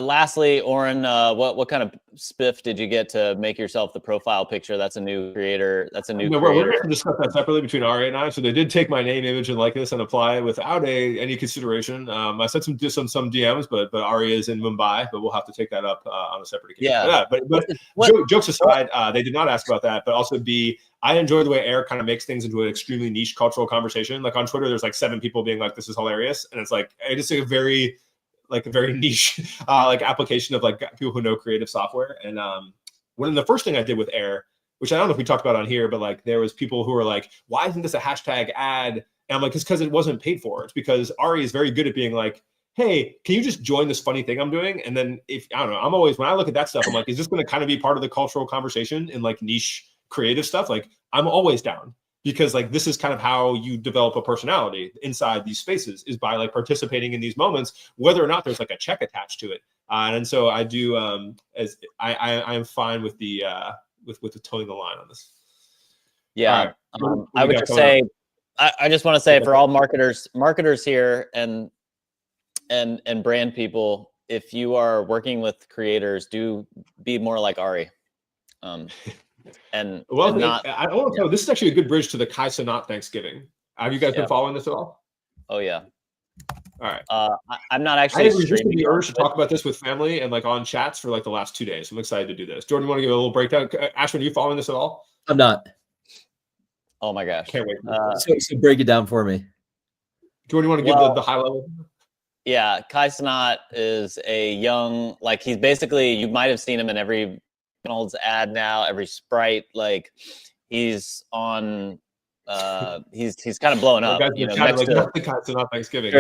Speaker 3: lastly, Oren, what kind of spiff did you get to make yourself the profile picture? That's a new creator. We're
Speaker 1: going to discuss that separately between Ari and I. So they did take my name, image, and likeness and apply it without any consideration. I sent some DMs, but Ari is in Mumbai, but we'll have to take that up on a separate occasion.
Speaker 3: Yeah.
Speaker 1: But jokes aside, they did not ask about that. But also I enjoy the way Air kind of makes things into an extremely niche cultural conversation. Like on Twitter, there's like 7 people being like, "This is hilarious," and it's like it's a very niche like application of like people who know creative software. And when the first thing I did with Air, which I don't know if we talked about on here, but like there was people who were like, why isn't this a hashtag ad? And I'm like, it's because it wasn't paid for. It's because Ari is very good at being like, hey, can you just join this funny thing I'm doing? And then when I look at that stuff, I'm like, is this going to kind of be part of the cultural conversation in like niche creative stuff? Like I'm always down. Because like this is kind of how you develop a personality inside these spaces, is by like participating in these moments, whether or not there's like a check attached to it. And so I do as I'm fine with the towing the line on this.
Speaker 3: Yeah, right. I would just say I just want to say for all marketers here and brand people, if you are working with creators, do be more like Ari.
Speaker 1: I don't know. This is actually a good bridge to the Kai Cenat Thanksgiving. Have you guys been following this at all?
Speaker 3: Oh yeah.
Speaker 1: All right.
Speaker 3: I'm not actually.
Speaker 1: I resisted the urge to talk about this with family and like on chats for like the last 2 days. I'm excited to do this. Jordan, you want to give a little breakdown? Ashwin, are you following this at all?
Speaker 2: I'm not.
Speaker 3: Oh my gosh.
Speaker 1: Can't wait.
Speaker 2: So break it down for me.
Speaker 1: Jordan, you want to give the high level?
Speaker 3: Yeah, Kai Cenat is a young, like he's basically, you might have seen him in every McDonald's ad now, every Sprite, like he's on he's kind of blowing up.
Speaker 1: Next to not Thanksgiving.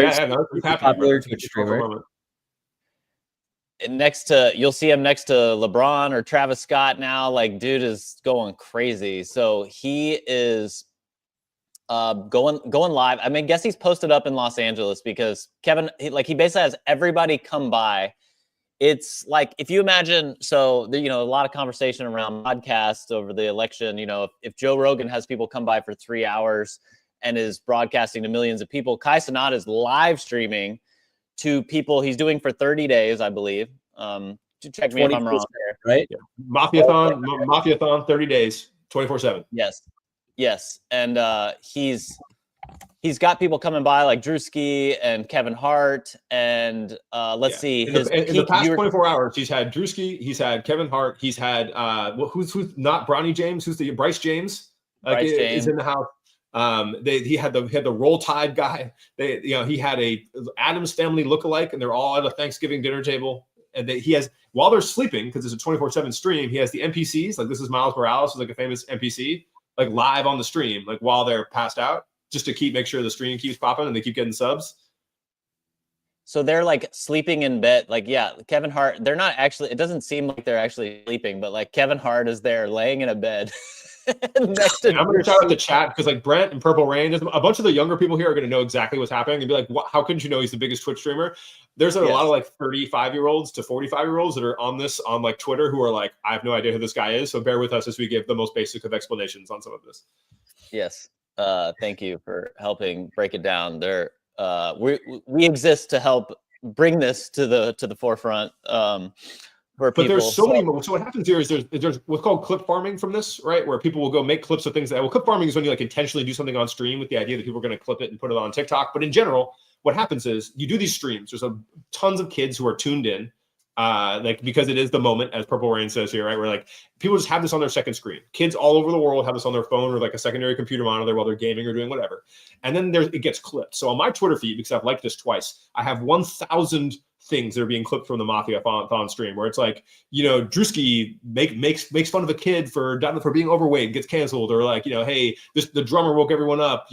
Speaker 2: Popular Twitch streamer.
Speaker 3: You'll see him next to LeBron or Travis Scott now. Like, dude is going crazy. So he is going live. I mean, guess he's posted up in Los Angeles because Kevin, he basically has everybody come by. It's like, if you imagine, so a lot of conversation around podcasts over the election. If Joe Rogan has people come by for 3 hours and is broadcasting to millions of people, Kai Cenat is live streaming to people. He's doing for 30 days, I believe. Check me if I'm wrong there.
Speaker 2: Right?
Speaker 1: Yeah. Mafiathon, 30 days, 24/7.
Speaker 3: Yes. And he's got people coming by like Drewski and Kevin Hart. And let's see.
Speaker 1: In the past 24 hours, he's had Drewski, he's had Kevin Hart, he's had who's not Bronny James, who's the Bryce James?
Speaker 3: Bryce James
Speaker 1: is in the house. He had the Roll Tide guy. He had a Addams Family lookalike, and they're all at a Thanksgiving dinner table. And he has, while they're sleeping, because it's a 24/7 stream, he has the NPCs, like this is Miles Morales, who's like a famous NPC, like live on the stream, like while they're passed out, just to make sure the stream keeps popping and they keep getting subs.
Speaker 3: So they're like sleeping in bed. Like, yeah, Kevin Hart, they're not actually, it doesn't seem like they're actually sleeping, but like Kevin Hart is there laying in a bed. Next to
Speaker 1: I'm going to shout out the chat because like Brent and Purple Rain, a bunch of the younger people here are going to know exactly what's happening and be like, how couldn't you know he's the biggest Twitch streamer? There's a lot of like 35-year-olds to 45-year-olds that are on this on like Twitter who are like, I have no idea who this guy is. So bear with us as we give the most basic of explanations on some of this.
Speaker 3: Yes. Thank you for helping break it down. There, we exist to help bring this to the forefront. But
Speaker 1: there's so many. So what happens here is there's what's called clip farming from this, right? Where people will go make clips of things clip farming is when you like intentionally do something on stream with the idea that people are going to clip it and put it on TikTok. But in general, what happens is you do these streams. There's tons of kids who are tuned in, because it is the moment, as Purple Rain says here, right? Where like people just have this on their second screen. Kids all over the world have this on their phone or like a secondary computer monitor while they're gaming or doing whatever. And then it gets clipped. So on my Twitter feed, because I've liked this twice, I have 1,000 things that are being clipped from the Mafia-thon stream, where it's like, Drewski makes fun of a kid for being overweight, gets canceled, or like, hey, the drummer woke everyone up.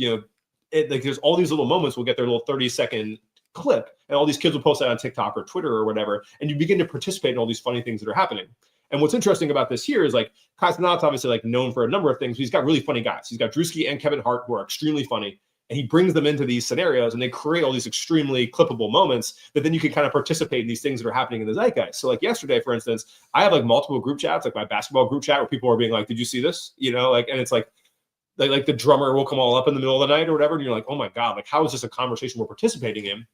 Speaker 1: Like there's all these little moments. We'll get their little 30-second clip, and all these kids will post that on TikTok or Twitter or whatever, and you begin to participate in all these funny things that are happening. And what's interesting about this here is like Kai Cenat's obviously like known for a number of things, but he's got really funny guys. He's got Drewski and Kevin Hart who are extremely funny. And he brings them into these scenarios and they create all these extremely clippable moments that then you can kind of participate in these things that are happening in the zeitgeist. So like yesterday, for instance, I have like multiple group chats, like my basketball group chat where people are being like, did you see this? And it's like the drummer will come all up in the middle of the night or whatever. And you're like, oh my God, like how is this a conversation we're participating in?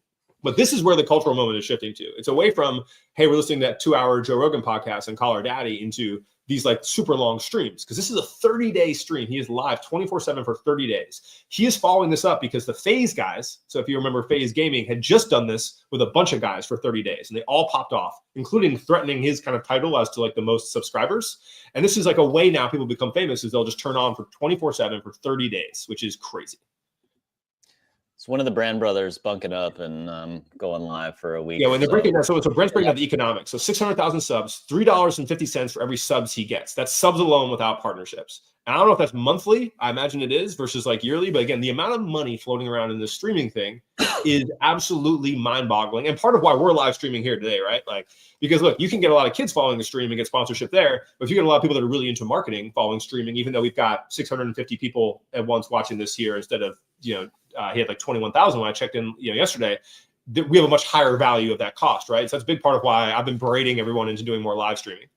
Speaker 1: But this is where the cultural moment is shifting to. It's away from, hey, we're listening to that 2-hour Joe Rogan podcast and Call Her Daddy, into these like super long streams, because this is a 30-day stream. He is live 24/7 for 30 days. He is following this up because the FaZe guys, so if you remember, FaZe Gaming had just done this with a bunch of guys for 30 days, and they all popped off, including threatening his kind of title as to like the most subscribers. And this is like a way now people become famous, is they'll just turn on for 24/7 for 30 days, which is crazy.
Speaker 3: It's one of the Brand brothers bunking up and going live for a week.
Speaker 1: Yeah, when they're breaking down, so Brent's breaking down the economics. So 600,000 subs, $3.50 for every subs he gets. That's subs alone without partnerships. And I don't know if that's monthly. I imagine it is versus like yearly. But again, the amount of money floating around in this streaming thing is absolutely mind-boggling. And part of why we're live streaming here today, right? Like, because look, you can get a lot of kids following the stream and get sponsorship there. But if you get a lot of people that are really into marketing following streaming, even though we've got 650 people at once watching this here instead of, he had like 21,000 when I checked in, yesterday. We have a much higher value of that cost, right? So that's a big part of why I've been berating everyone into doing more live streaming.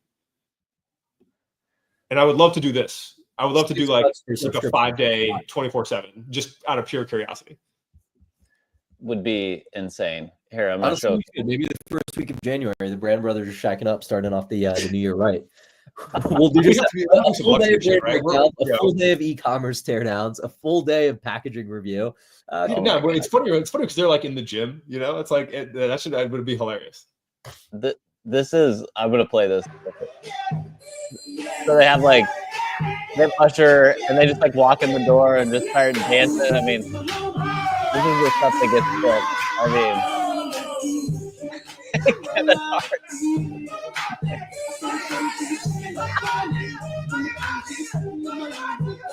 Speaker 1: And I would love to do this. I would love to do like a 5-day, 24/7, just out of pure curiosity.
Speaker 3: Would be insane. Here, I'm gonna show.
Speaker 2: Maybe the first week of January, the Brand brothers are shacking up, starting off the new year right. We'll do just a full day of breakdown, a full day of e-commerce teardowns, a full day of packaging review.
Speaker 1: No, but it's funny. It's funny because they're like in the gym. It's like that would be hilarious.
Speaker 3: This is. I'm gonna play this. So they have Usher, and they just like walk in the door and just start dancing. I mean, this is the stuff that gets booked. I mean, Kevin Hart.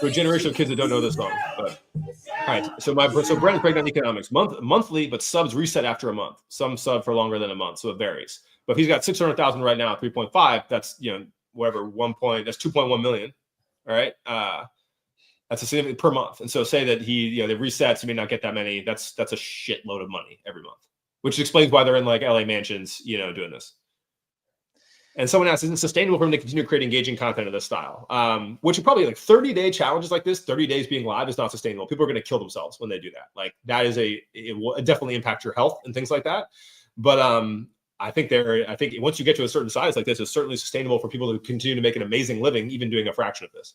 Speaker 1: For a generation of kids that don't know this song, but all right. So Brandon's breaking down economics. Monthly, but subs reset after a month. Some sub for longer than a month, so it varies. But if he's got 600,000 right now, 3.5. That's whatever 1 point. That's 2.1 million. All right. That's a significant per month. And so say that they resets, you may not get that many. That's a shitload of money every month, which explains why they're in like LA mansions, doing this. And someone asked, is it sustainable for them to continue creating engaging content of this style? Which are probably like 30-day challenges like this, 30 days being live is not sustainable. People are going to kill themselves when they do that. Like that is it will definitely impact your health and things like that. But I think once you get to a certain size like this, it's certainly sustainable for people to continue to make an amazing living, even doing a fraction of this.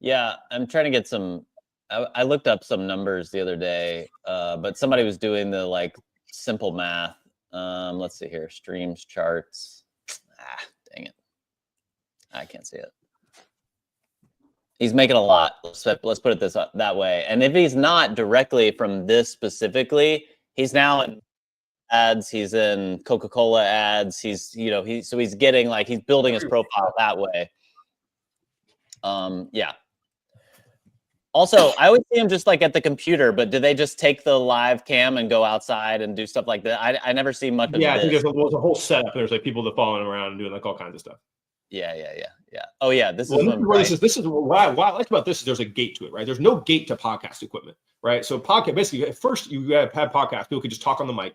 Speaker 3: Yeah, I'm trying to get some. I looked up some numbers the other day, but somebody was doing the like simple math. Let's see here, streams charts. Dang it, I can't see it. He's making a lot. Let's put it that way. And if he's not directly from this specifically, he's now in ads. He's in Coca-Cola ads. He's getting like he's building his profile that way. Yeah. Also, I always see him just like at the computer, but do they just take the live cam and go outside and do stuff like that? I never see much of this.
Speaker 1: Yeah, I think there's a whole setup. There's like people that following around and doing like all kinds of stuff.
Speaker 3: Yeah. Oh yeah, this is
Speaker 1: what I like about this is there's a gate to it, right? There's no gate to podcast equipment, right? So podcast, basically, at first you have podcasts, people could just talk on the mic.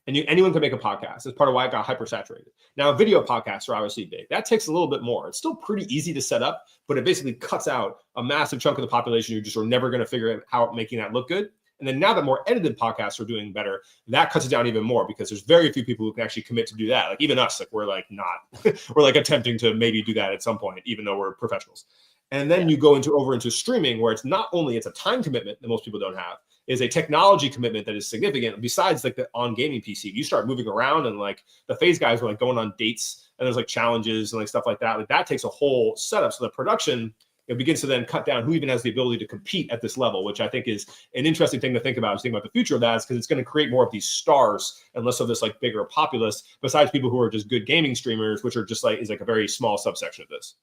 Speaker 1: And anyone can make a podcast. That's part of why it got hypersaturated. Now, video podcasts are obviously big. That takes a little bit more. It's still pretty easy to set up, but it basically cuts out a massive chunk of the population who just are never going to figure out making that look good. And then now that more edited podcasts are doing better, that cuts it down even more because there's very few people who can actually commit to do that. Like even us, like we're like not, we're like attempting to maybe do that at some point, even though we're professionals. And then you go over into streaming where it's not only it's a time commitment that most people don't have, is a technology commitment that is significant. Besides like the on gaming PC, you start moving around and like the FaZe guys are like going on dates and there's like challenges and like stuff like that. Like that takes a whole setup. So the production begins to then cut down who even has the ability to compete at this level, which I think is an interesting thing to think about. Think about the future of that is because it's going to create more of these stars and less of this like bigger populace. Besides people who are just good gaming streamers, which are just like is like a very small subsection of this.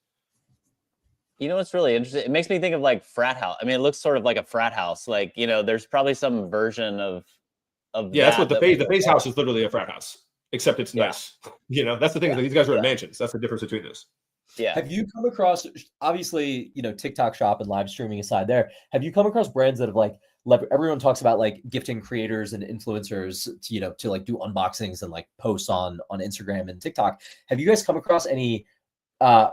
Speaker 3: You know what's really interesting? It makes me think of like frat house. I mean, it looks sort of like a frat house. Like, there's probably some version of
Speaker 1: that's what the FaZe house is literally a frat house, except it's nice. That's the thing. These guys are in mansions. That's the difference between this.
Speaker 3: Yeah.
Speaker 2: Have you come across, obviously, TikTok shop and live streaming aside there, have you come across brands that have like, everyone talks about like gifting creators and influencers to like do unboxings and like posts on Instagram and TikTok. Have you guys come across any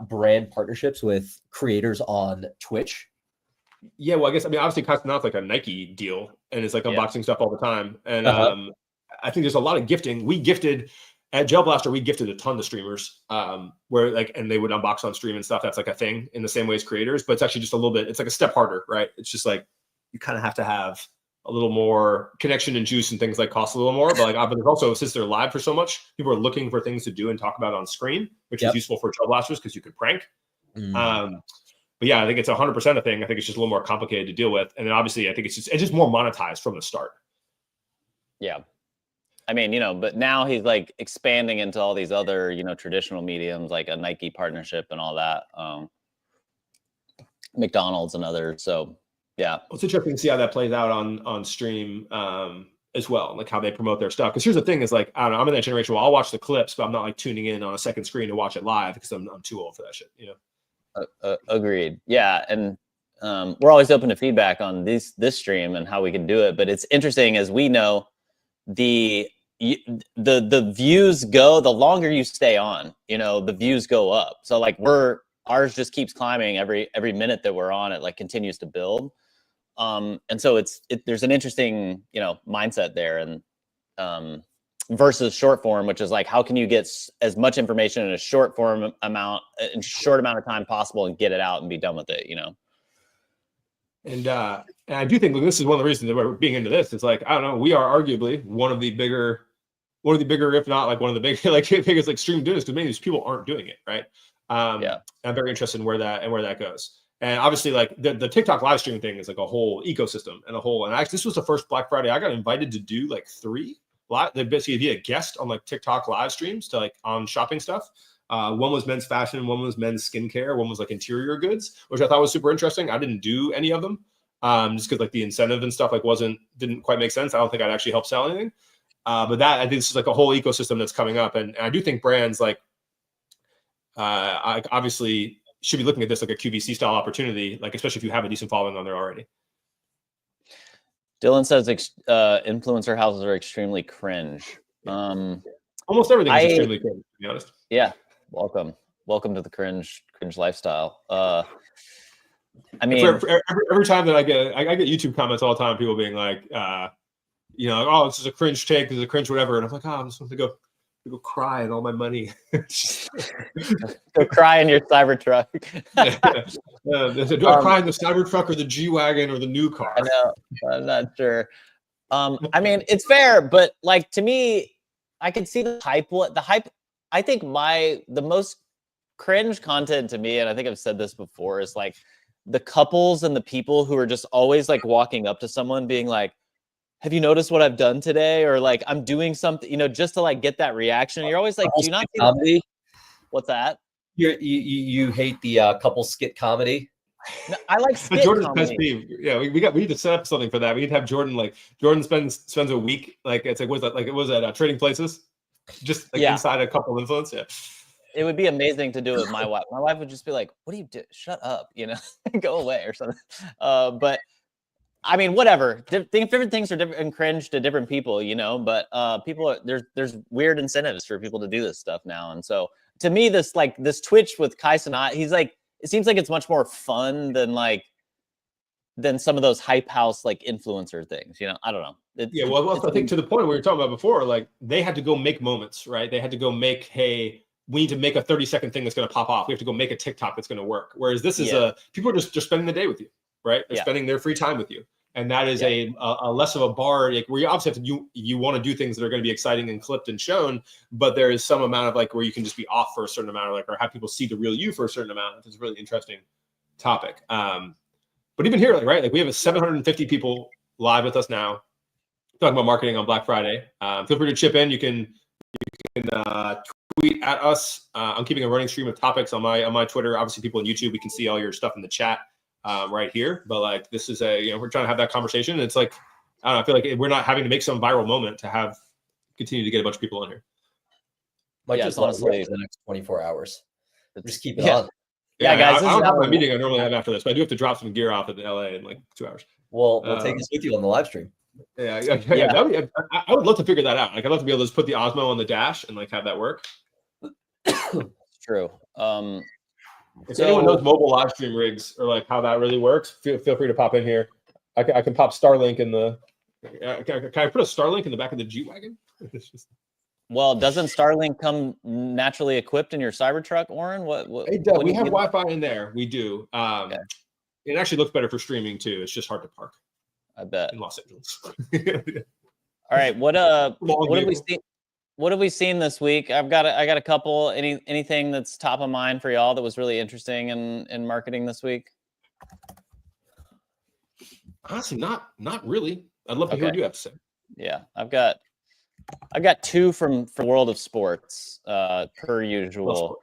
Speaker 2: brand partnerships with creators on Twitch?
Speaker 1: Yeah, well, obviously Castanot's like a Nike deal and it's like unboxing stuff all the time. And I think there's a lot of gifting. We gifted at Gel Blaster, we gifted a ton of streamers where like, and they would unbox on stream and stuff. That's like a thing in the same way as creators, but it's actually just a little bit, it's like a step harder, right? It's just like, you kind of have to have a little more connection and juice and things like cost a little more, but like, but there's also, since they're live for so much, people are looking for things to do and talk about on screen, which is useful for Gel Blasters because you could prank. But yeah, I think it's 100% a thing. I think it's just a little more complicated to deal with. And then obviously I think it's just more monetized from the start.
Speaker 3: Yeah. I mean, but now he's like expanding into all these other, traditional mediums, like a Nike partnership and all that. McDonald's and others. So yeah.
Speaker 1: It's interesting to see how that plays out on stream as well, like how they promote their stuff. Because here's the thing is like, I don't know, I'm in that generation where I'll watch the clips, but I'm not like tuning in on a second screen to watch it live because I'm too old for that shit,
Speaker 3: Agreed. Yeah. And we're always open to feedback on this stream and how we can do it. But it's interesting, as we know, the views go, the longer you stay on, the views go up. So like ours just keeps climbing every minute that we're on, it like continues to build. And so there's an interesting, mindset there and versus short form, which is like, how can you get as much information in a short amount of time possible and get it out and be done with it, And
Speaker 1: I do think this is one of the reasons that we're being into this. It's like, I don't know, we are arguably one of the bigger, if not like one of the biggest like stream doers, because many of these people aren't doing it, right? I'm very interested in where that goes. And obviously, like the TikTok live streaming thing is like a whole ecosystem and this was the first Black Friday I got invited to do like 3 live. They basically be a guest on like TikTok live streams to like on shopping stuff. One was men's fashion, one was men's skincare, one was like interior goods, which I thought was super interesting. I didn't do any of them just because like the incentive and stuff like didn't quite make sense. I don't think I'd actually help sell anything. But I think this is like a whole ecosystem that's coming up, and I do think brands like obviously should be looking at this like a QVC style opportunity, like especially if you have a decent following on there already.
Speaker 3: Dylan says influencer houses are extremely cringe.
Speaker 1: Almost everything is extremely cringe, to be honest.
Speaker 3: Yeah, welcome to the cringe lifestyle. I mean,
Speaker 1: for every time that I get YouTube comments all the time, people being like, you know, oh, this is a cringe take, this is a cringe whatever, and I'm like, oh, I'm just going to go cry and all my money.
Speaker 3: Go cry in your Cybertruck.
Speaker 1: Do I cry in the Cybertruck or the G-Wagon or the new car?
Speaker 3: I know. I'm not sure. I mean, it's fair, but like to me, I can see the hype. I think the most cringe content to me, and I think I've said this before, is like the couples and the people who are just always like walking up to someone being like, have you noticed what I've done today? Or like, I'm doing something, you know, just to like get that reaction. You're always like, do you not see
Speaker 2: comedy?
Speaker 3: What's that?
Speaker 2: You hate the couple skit comedy?
Speaker 3: No, I like skit
Speaker 1: Jordan's
Speaker 3: comedy.
Speaker 1: best peeve. Yeah, we need to set up something for that. We need to have Jordan spends a week like it's like what's that like it was at Trading Places, just like inside a couple influence. Yeah,
Speaker 3: it would be amazing to do it with my wife. My wife would just be like, "What do you do? Shut up, you know, go away or something." But I mean, whatever. Different things are different and cringe to different people, you know. But people are there's weird incentives for people to do this stuff now, and so to me, this Twitch with Kai Cenat, he's like, it seems like it's much more fun than some of those hype house like influencer things, you know. I don't know.
Speaker 1: Well, I think to the point we were talking about before, like they had to go make moments, right? They had to go make, hey, we need to make a 30-second thing that's going to pop off. We have to go make a TikTok that's going to work. Whereas this is people are just spending the day with you, right? They're spending their free time with you. And that is a less of a bar, like where you obviously have to, you want to do things that are going to be exciting and clipped and shown, but there is some amount of like where you can just be off for a certain amount, or have people see the real you for a certain amount. It's a really interesting topic. But even here, like we have 750 people live with us now, talking about marketing on Black Friday. Feel free to chip in. You can tweet at us. I'm keeping a running stream of topics on my Twitter. Obviously, people on YouTube, we can see all your stuff in the chat. Right here, but like this is we're trying to have that conversation. It's like I don't know, I feel like we're not having to make some viral moment to continue to get a bunch of people in here.
Speaker 2: Might just honestly the next 24 hours. Just keep it on.
Speaker 3: Yeah, guys.
Speaker 1: I don't have my meeting I normally have after this, but I do have to drop some gear off at the LA in like 2 hours.
Speaker 2: We'll take this with you on the live stream.
Speaker 1: I would love to figure that out. Like I'd love to be able to just put the Osmo on the dash and like have that work.
Speaker 3: It's true.
Speaker 1: If anyone knows mobile live stream rigs or like how that really works, feel free to pop in here. I can pop Starlink in the. Can I put a Starlink in the back of the G-Wagon?
Speaker 3: Well, doesn't Starlink come naturally equipped in your Cybertruck, Oren? What
Speaker 1: it does. We have Wi-Fi in there. We do. It actually looks better for streaming too. It's just hard to park.
Speaker 3: I bet
Speaker 1: in Los Angeles.
Speaker 3: All right, what have we seen? What have we seen this week? I got a couple. Anything that's top of mind for y'all that was really interesting in marketing this week?
Speaker 1: Honestly, not really. I'd love to hear what you have to say.
Speaker 3: Yeah, I've got two from World of Sports, per usual.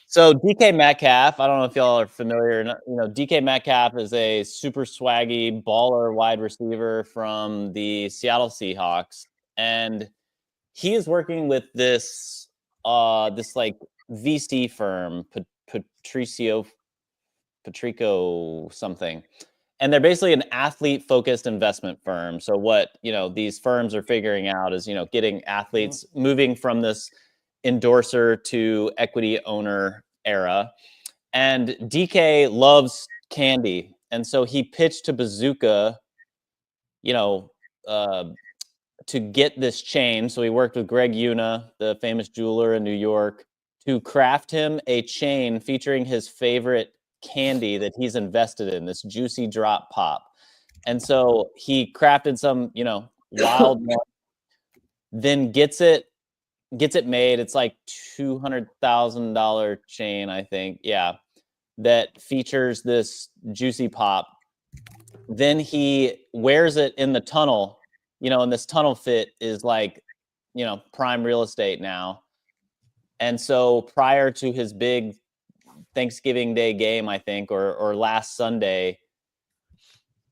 Speaker 3: So DK Metcalf, I don't know if y'all are familiar. You know, DK Metcalf is a super swaggy baller wide receiver from the Seattle Seahawks, and he is working with this like VC firm, Patrico something. And they're basically an athlete-focused investment firm. So what, these firms are figuring out is, getting athletes moving from this endorser to equity owner era. And DK loves candy. And so he pitched to Bazooka, to get this chain. So he worked with Greg Una, the famous jeweler in New York, to craft him a chain featuring his favorite candy that he's invested in, this Juicy Drop Pop. And so he crafted some, wild one, then gets it made. It's like $200,000 chain, I think. Yeah. That features this Juicy Pop. Then he wears it in the tunnel, and this tunnel fit is like, prime real estate now. And so prior to his big Thanksgiving Day game, I think, or last Sunday,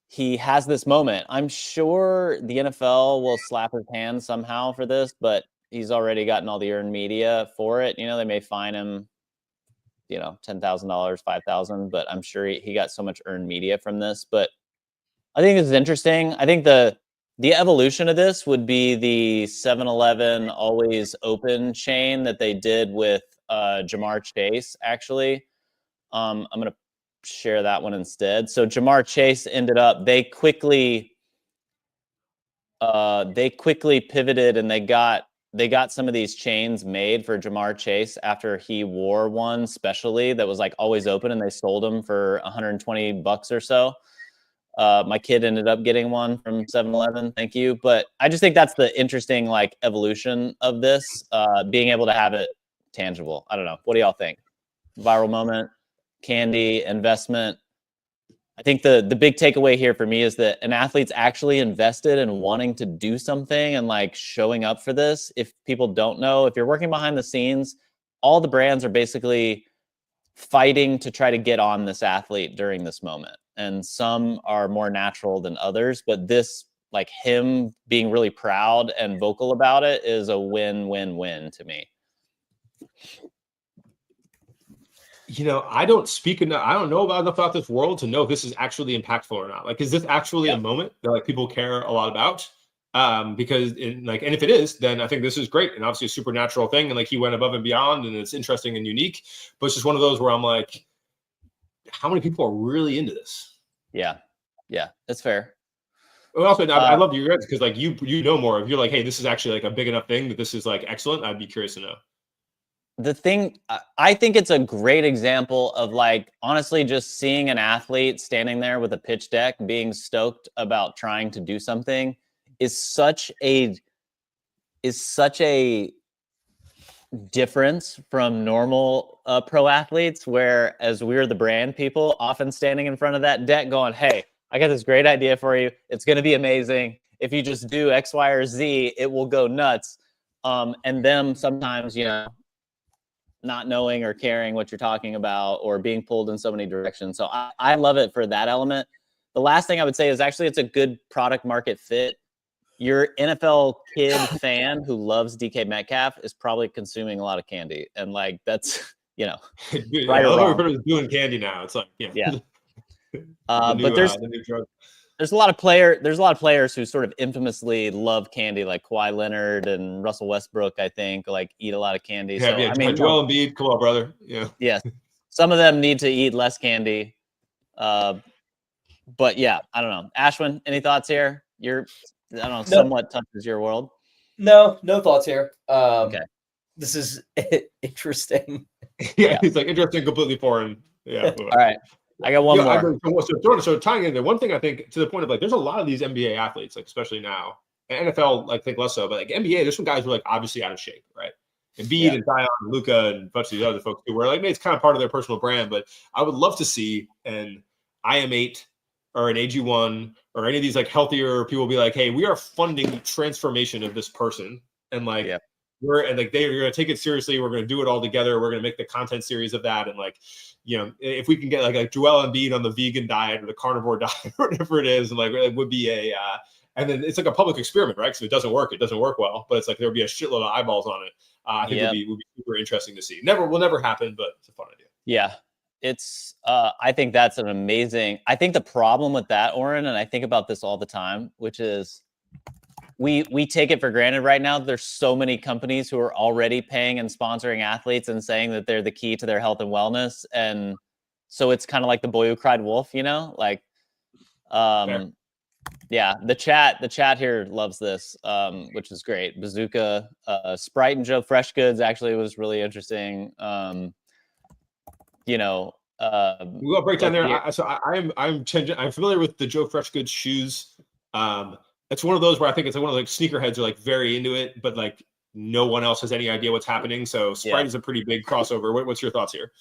Speaker 3: he has this moment. I'm sure the NFL will slap his hand somehow for this, but he's already gotten all the earned media for it. They may fine him $10,000, $5,000, but I'm sure he got so much earned media from this. But I think this is interesting. I think the evolution of this would be the 7-Eleven always open chain that they did with Jamar Chase, actually. I'm going to share that one instead. So Jamar Chase ended up, they quickly pivoted, and they got some of these chains made for Jamar Chase after he wore one specially that was like always open, and they sold them for $120 or so. My kid ended up getting one from 7-Eleven. Thank you. But I just think that's the interesting like evolution of this, being able to have it tangible. I don't know. What do y'all think? Viral moment, candy, investment. I think the big takeaway here for me is that an athlete's actually invested in wanting to do something and like showing up for this. If people don't know, if you're working behind the scenes, all the brands are basically fighting to try to get on this athlete during this moment. And some are more natural than others, but this, like him being really proud and vocal about it, is a win-win-win to me.
Speaker 1: I don't speak enough. I don't know enough about this world to know if this is actually impactful or not. Like, is this actually a moment that like people care a lot about? Because and if it is, then I think this is great and obviously a supernatural thing. And like he went above and beyond, and it's interesting and unique. But it's just one of those where I'm like, how many people are really into this?
Speaker 3: Yeah, that's fair.
Speaker 1: Well, also, I love your guys because like you know more. If you're like, hey, this is actually like a big enough thing that this is like excellent, I'd be curious to know.
Speaker 3: The thing, I think it's a great example of like, honestly, just seeing an athlete standing there with a pitch deck, being stoked about trying to do something is such a difference from normal pro athletes, whereas we're the brand people often standing in front of that deck going, hey, I got this great idea for you. It's going to be amazing. If you just do X, Y, or Z, it will go nuts. And them sometimes, not knowing or caring what you're talking about or being pulled in so many directions. So I love it for that element. The last thing I would say is actually it's a good product market fit. Your NFL kid fan who loves DK Metcalf is probably consuming a lot of candy. And like, that's, right or wrong.
Speaker 1: Everybody's doing candy now. It's like,
Speaker 3: yeah.
Speaker 1: But
Speaker 3: there's the new drug. There's a lot of players who sort of infamously love candy, like Kawhi Leonard and Russell Westbrook, I think, like eat a lot of candy.
Speaker 1: Yeah,
Speaker 3: so,
Speaker 1: I mean, Joel Embiid, come on, brother. Yeah.
Speaker 3: Yes. Some of them need to eat less candy. But yeah, I don't know. Ashwin, any thoughts here? Somewhat touches your world.
Speaker 2: No thoughts here.
Speaker 3: Okay.
Speaker 2: This is interesting.
Speaker 1: Yeah, it's like interesting, completely foreign. Yeah.
Speaker 3: All right. I got one more.
Speaker 1: So tying in there, one thing I think to the point of like, there's a lot of these NBA athletes, like especially now, and NFL, like, I think less so, but like NBA, there's some guys who are like obviously out of shape, right? Embiid and Zion and Luka and a bunch of these other folks too, where like maybe it's kind of part of their personal brand. But I would love to see an IM8 or an AG1 or any of these like healthier people be like, hey, we are funding the transformation of this person, and like you're going to take it seriously. We're going to do it all together. We're going to make the content series of that, and like, if we can get like Joel Embiid on the vegan diet or the carnivore diet or whatever it is, and like it would be and then it's like a public experiment, right? So if it doesn't work well, but it's like there'll be a shitload of eyeballs on it. I think would be super interesting to see. Will never happen, but it's a fun idea.
Speaker 3: Yeah, it's. I think that's an amazing. I think the problem with that, Oren, and I think about this all the time, which is we take it for granted right now. There's so many companies who are already paying and sponsoring athletes and saying that they're the key to their health and wellness, and so it's kind of like the boy who cried wolf, like. Yeah, the chat here loves this, which is great. Bazooka, Sprite and Joe Freshgoods actually was really interesting. We'll
Speaker 1: break down there. I'm familiar with the Joe Freshgoods shoes. It's one of those where I think it's like one of the sneakerheads are like very into it, but like no one else has any idea what's happening. So Sprite is a pretty big crossover. What's your thoughts here?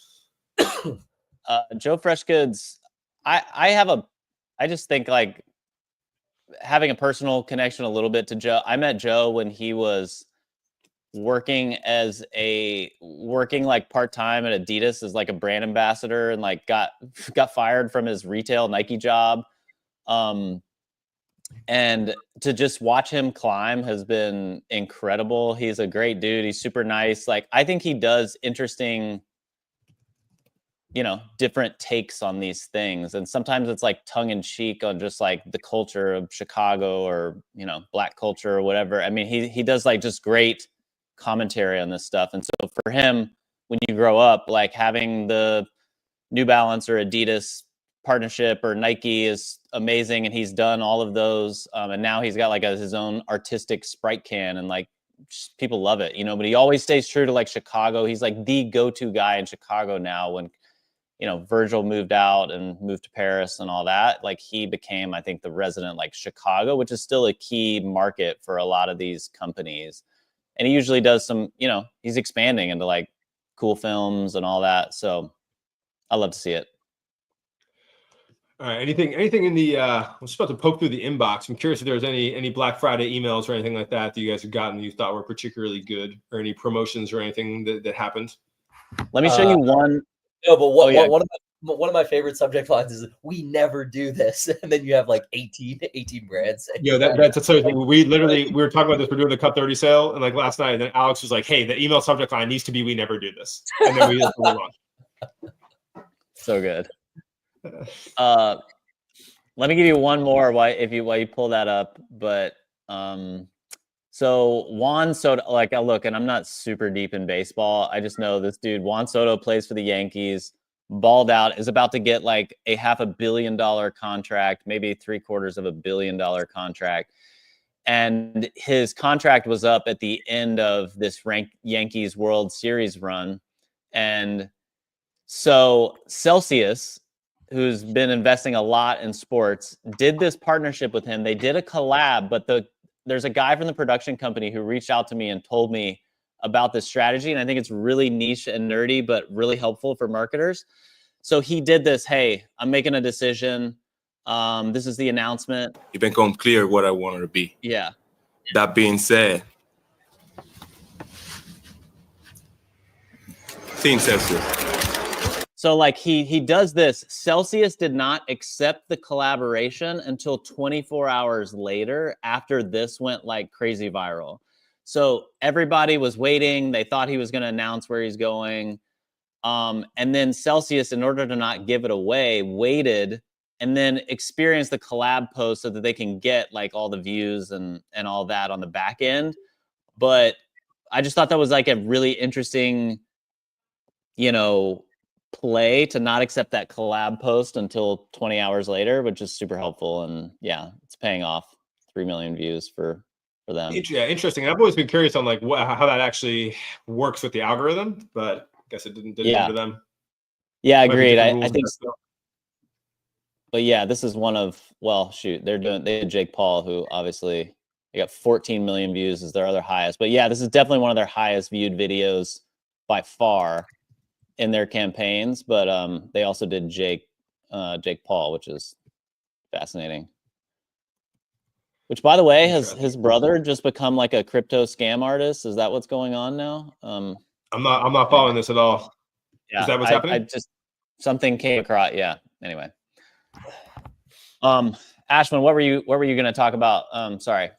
Speaker 3: Joe Freshgoods, I just think like having a personal connection a little bit to Joe. I met Joe when he was working like part-time at Adidas as like a brand ambassador, and like got fired from his retail Nike job. And to just watch him climb has been incredible. He's a great dude. He's super nice. Like, I think he does interesting different takes on these things. And sometimes it's like tongue in cheek on just like the culture of Chicago or, Black culture or whatever. I mean, he does like just great commentary on this stuff. And so for him, when you grow up, like having the New Balance or Adidas partnership or Nike is amazing. And he's done all of those. And now he's got like his own artistic Sprite can, and like people love it, but he always stays true to like Chicago. He's like the go-to guy in Chicago now when, Virgil moved out and moved to Paris and all that. Like he became, I think, the resident like Chicago, which is still a key market for a lot of these companies. And he usually does some, he's expanding into like cool films and all that. So I love to see it.
Speaker 1: All right. Anything in the I'm just about to poke through the inbox. I'm curious if there's any Black Friday emails or anything like that you guys have gotten you thought were particularly good, or any promotions or anything that happened.
Speaker 3: Let me show you one.
Speaker 2: No, but one of my favorite subject lines is "We never do this," and then you have like 18 brands.
Speaker 1: Yeah, that's so. We were talking about this. We're doing the Cut 30 sale, and like last night, and then Alex was like, "Hey, the email subject line needs to be 'We never do this,' and then we just move on."
Speaker 3: So good. Let me give you one more while you pull that up. But so Juan Soto, like I look, and I'm not super deep in baseball. I just know this dude, Juan Soto, plays for the Yankees, balled out, is about to get like a $500 million contract, maybe $750 million contract. And his contract was up at the end of this Yankees World Series run. And so Celsius, who's been investing a lot in sports, did this partnership with him. They did a collab, but there's a guy from the production company who reached out to me and told me about this strategy. And I think it's really niche and nerdy, but really helpful for marketers. So he did this. Hey, I'm making a decision. This is the announcement.
Speaker 4: It became clear what I wanted to be.
Speaker 3: Yeah.
Speaker 4: That being said, Team Celsius.
Speaker 3: So like he does this. Celsius did not accept the collaboration until 24 hours later, after this went like crazy viral. So everybody was waiting. They thought he was going to announce where he's going. And then Celsius, in order to not give it away, waited and then experienced the collab post so that they can get like all the views and all that on the back end. But I just thought that was like a really interesting, play to not accept that collab post until 20 hours later, which is super helpful. And yeah, it's paying off. 3 million views for them.
Speaker 1: Yeah, interesting. I've always been curious on like how that actually works with the algorithm, but I guess it didn't do to them.
Speaker 3: Yeah, agreed. I think so. But yeah, this is one of, they had Jake Paul, who obviously they got 14 million views is their other highest. But yeah, this is definitely one of their highest viewed videos by far in their campaigns. But they also did Jake Paul, which is fascinating. Which, by the way, has his brother just become like a crypto scam artist? Is that what's going on now? I'm
Speaker 1: not following this at all.
Speaker 3: Yeah,
Speaker 1: is that what's happening?
Speaker 3: I just something came across. Yeah. Anyway. Ashwin, what were you going to talk about? Sorry.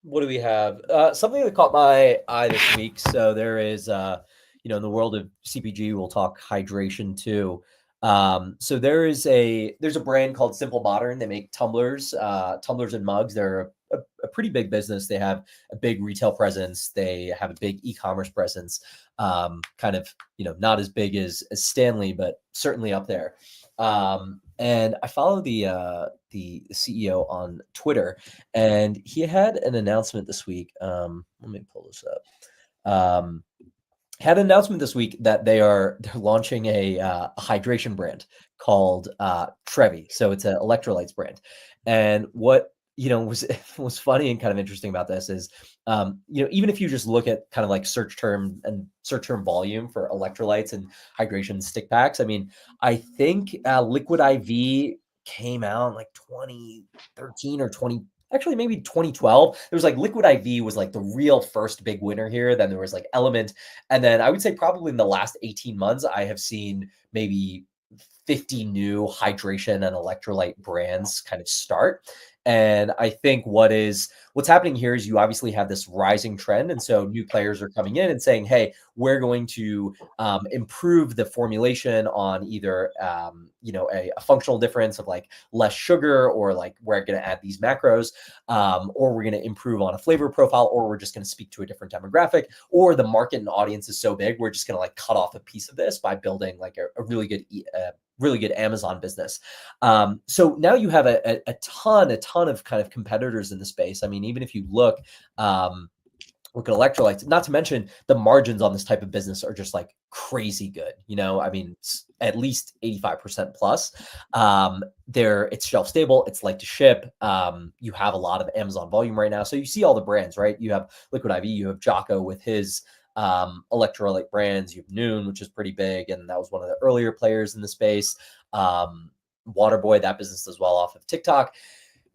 Speaker 2: What do we have? Something that caught my eye this week. So there is, in the world of CPG, we'll talk hydration too. So there's a brand called Simple Modern. They make tumblers and mugs. They're a pretty big business. They have a big retail presence. They have a big e-commerce presence. Kind of, not as big as Stanley, but certainly up there. And I follow the CEO on Twitter, and he had an announcement this week. Let me pull this up. Had an announcement this week that they're launching a hydration brand called Trevi. So it's an electrolytes brand. And what was funny and kind of interesting about this is, even if you just look at kind of like search term volume for electrolytes and hydration stick packs, I mean, I think Liquid IV came out in like 2013 or maybe 2012. There was like Liquid IV was like the real first big winner here. Then there was like Element. And then I would say probably in the last 18 months, I have seen maybe 50 new hydration and electrolyte brands kind of start. And I think what's happening here is you obviously have this rising trend. And so new players are coming in and saying, hey, we're going to improve the formulation on either, a functional difference of like less sugar, or like we're going to add these macros, or we're going to improve on a flavor profile, or we're just going to speak to a different demographic, or the market and audience is so big, we're just going to like cut off a piece of this by building like a really good Amazon business. So now you have a ton of kind of competitors in the space. I mean, even if you look at electrolytes, not to mention the margins on this type of business are just like crazy good. I mean, it's at least 85% plus. It's shelf stable. It's light to ship. You have a lot of Amazon volume right now. So you see all the brands, right? You have Liquid IV, you have Jocko with his electrolyte brands. You have Noon, which is pretty big, and that was one of the earlier players in the space. Waterboy, that business does well off of TikTok.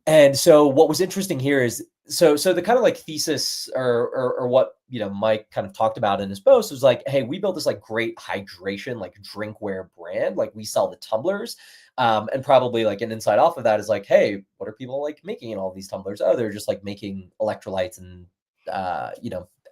Speaker 2: And so what was interesting here is so the kind of like thesis or what Mike kind of talked about in his post was like, hey, we built this like great hydration like drinkware brand, like we sell the tumblers, and probably like an insight off of that is like, hey, what are people like making in all these tumblers? Oh, they're just like making electrolytes and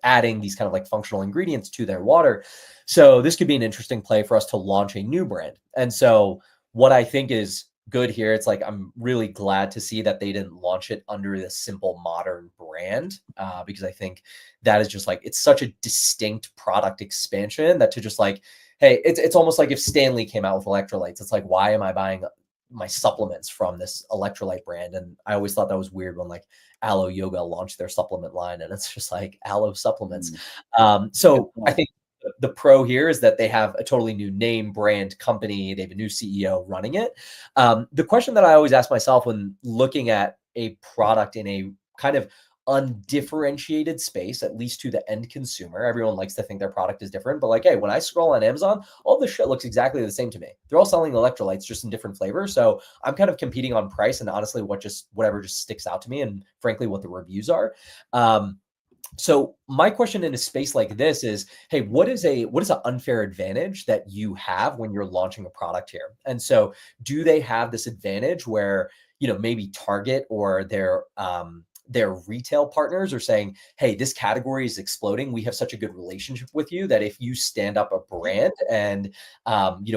Speaker 2: adding these kind of like functional ingredients to their water. So this could be an interesting play for us to launch a new brand. And so what I think is good here, it's like, I'm really glad to see that they didn't launch it under the Simple Modern brand, because I think that is just like, it's such a distinct product expansion that to just like, hey, it's almost like if Stanley came out with electrolytes, it's like, why am I buying my supplements from this electrolyte brand? And I always thought that was weird when like Aloe Yoga launched their supplement line, and it's just like Aloe supplements. So I think the pro here is that they have a totally new name, brand, company. They have a new CEO running it. The question that I always ask myself when looking at a product in a kind of undifferentiated space, at least to the end consumer, everyone likes to think their product is different, but like, hey, when I scroll on Amazon, all this shit looks exactly the same to me. They're all selling electrolytes just in different flavors. So I'm kind of competing on price and honestly whatever just sticks out to me, and frankly what the reviews are. So my question in a space like this is, hey, what is an unfair advantage that you have when you're launching a product here? And so do they have this advantage where, maybe Target or their retail partners are saying, hey, this category is exploding. We have such a good relationship with you that if you stand up a brand and,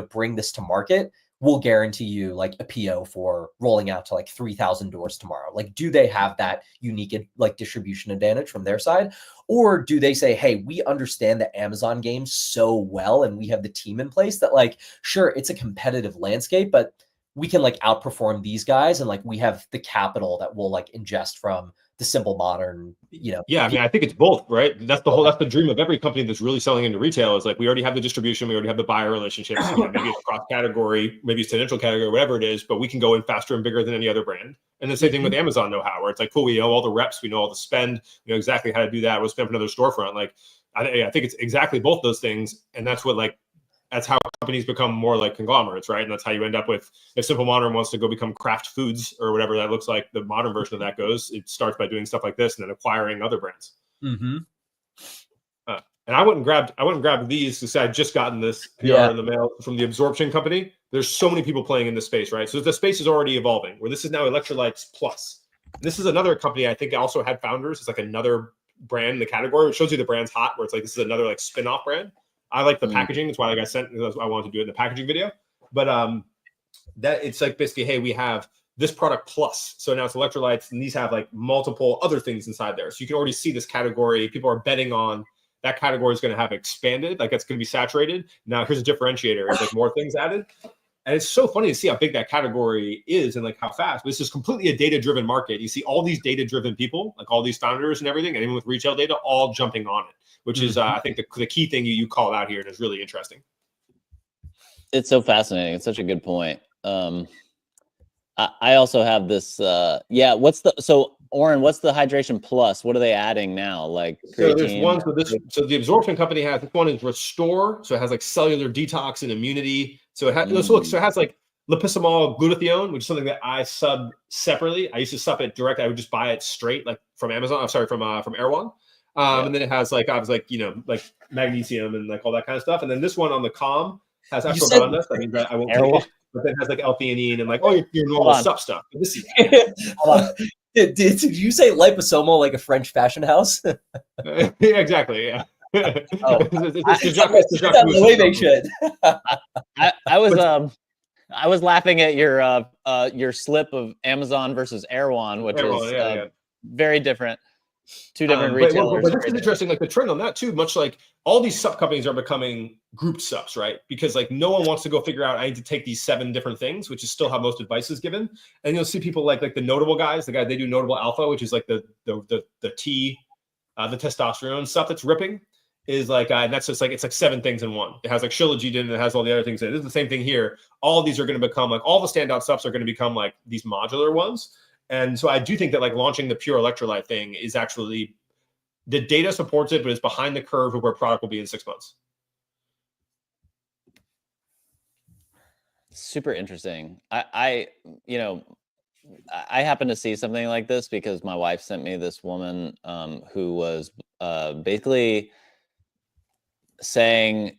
Speaker 2: bring this to market, we'll guarantee you like a PO for rolling out to like 3,000 doors tomorrow. Like, do they have that unique like distribution advantage from their side? Or do they say, hey, we understand the Amazon game so well, and we have the team in place that like, sure, it's a competitive landscape, but we can like outperform these guys. And like, we have the capital that we'll like ingest from the Simple Modern,
Speaker 1: Yeah, I mean, I think it's both, right? That's the dream of every company that's really selling into retail is like, we already have the distribution, we already have the buyer relationships, maybe it's cross category, maybe it's tangential category, whatever it is, but we can go in faster and bigger than any other brand. And the same thing with Amazon know-how, where it's like, cool, we know all the reps, we know all the spend, we know exactly how to do that. We'll spend for another storefront. Like, I think it's exactly both those things. And that's how companies become more like conglomerates, right? And that's how you end up with, if Simple Modern wants to go become Kraft Foods or whatever that looks like, the modern version of that goes, it starts by doing stuff like this and then acquiring other brands.
Speaker 2: Mm-hmm.
Speaker 1: And I went and grabbed these because I had just gotten this PR in the mail from the Absorption company. There's so many people playing in this space, right? So the space is already evolving, where this is now Electrolytes Plus. This is another company I think also had founders. It's like another brand in the category, which shows you the brand's hot, where it's like, this is another like spin-off brand. I like the packaging. That's why I got sent. I wanted to do it in the packaging video. But that it's like basically, hey, we have this product plus. So now it's electrolytes, and these have like multiple other things inside there. So you can already see this category. People are betting on that category is going to have expanded, like it's going to be saturated. Now here's a differentiator. It's like more things added. And it's so funny to see how big that category is and like how fast. But this is completely a data-driven market. You see all these data-driven people, like all these founders and everything, and even with retail data, all jumping on it, which is, I think, the key thing you call out here, and is really interesting.
Speaker 3: It's so fascinating. It's such a good point. I also have this. So Oren, what's the Hydration Plus? What are they adding now? Like
Speaker 1: so there's one. So the Absorption company has one is Restore. So it has like cellular detox and immunity. So it has so it has like liposomol glutathione, which is something that I sub separately. I used to sub it direct. I would just buy it straight, like from Amazon. I'm sorry, from Erewhon. And then it has like like magnesium and like all that kind of stuff. And then this one on the Calm has ashwagandha. That means that I won't take it. but then has like L-theanine and like your normal
Speaker 3: Hold on.
Speaker 1: sup stuff. But this is
Speaker 2: Hold on. Did you say liposomal like a French fashion house?
Speaker 1: yeah, exactly. Yeah.
Speaker 3: Oh,
Speaker 1: It's the Jacques
Speaker 2: The way they should.
Speaker 3: I was laughing at your slip of Amazon versus Erewhon, which
Speaker 1: Erewhon,
Speaker 3: is
Speaker 1: yeah.
Speaker 3: very different. Two different retailers.
Speaker 1: But this is interesting. Like the trend on that too, much like all these sub companies are becoming grouped subs, right? Because like no one wants to go figure out I need to take these 7 different things, which is still how most advice is given. And you'll see people like the notable guys, the guy they do Notable Alpha, which is like the testosterone stuff that's ripping. Is like, and that's just like, it's like 7 things in one. It has like Shilajit in it, it has all the other things in it. This is the same thing here. All of these are going to become like, all the standout stuffs are going to become like these modular ones. And so I do think that like launching the pure electrolyte thing is actually, the data supports it, but it's behind the curve of where product will be in 6 months.
Speaker 3: Super interesting. I happen to see something like this because my wife sent me this woman who was basically saying,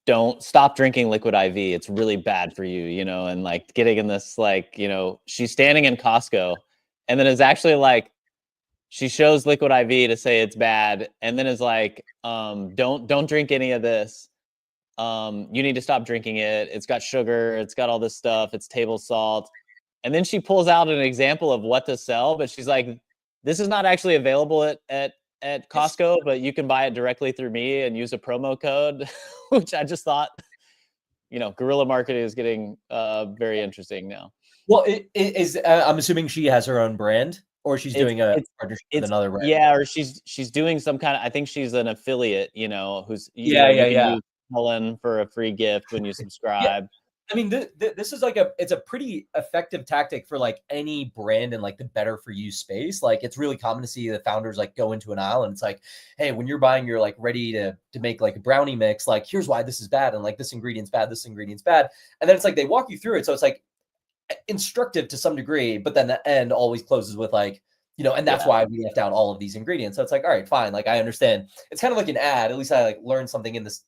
Speaker 3: don't stop drinking liquid IV. It's really bad for you, and like getting in this, like, she's standing in Costco and then is actually like, she shows liquid IV to say it's bad. And then is like, don't drink any of this. You need to stop drinking it. It's got sugar. It's got all this stuff. It's table salt. And then she pulls out an example of what to sell, but she's like, this is not actually available at Costco, but you can buy it directly through me and use a promo code, which I just thought, guerrilla marketing is getting very interesting now.
Speaker 2: Well, I'm assuming she has her own brand, or she's doing a partnership with another brand.
Speaker 3: Yeah, or she's doing some kind of, I think she's an affiliate, who's
Speaker 2: use
Speaker 3: Helen for a free gift when you subscribe.
Speaker 2: Yeah. I mean, this is like it's a pretty effective tactic for like any brand in like the better for you space. Like it's really common to see the founders like go into an aisle and it's like, hey, when you're buying your like ready to make like a brownie mix, like here's why this is bad and like this ingredient's bad, this ingredient's bad. And then it's like they walk you through it. So it's like instructive to some degree, but then the end always closes with like, and that's why we left out all of these ingredients. So it's like, all right, fine. Like I understand. It's kind of like an ad. At least I like learned something in this,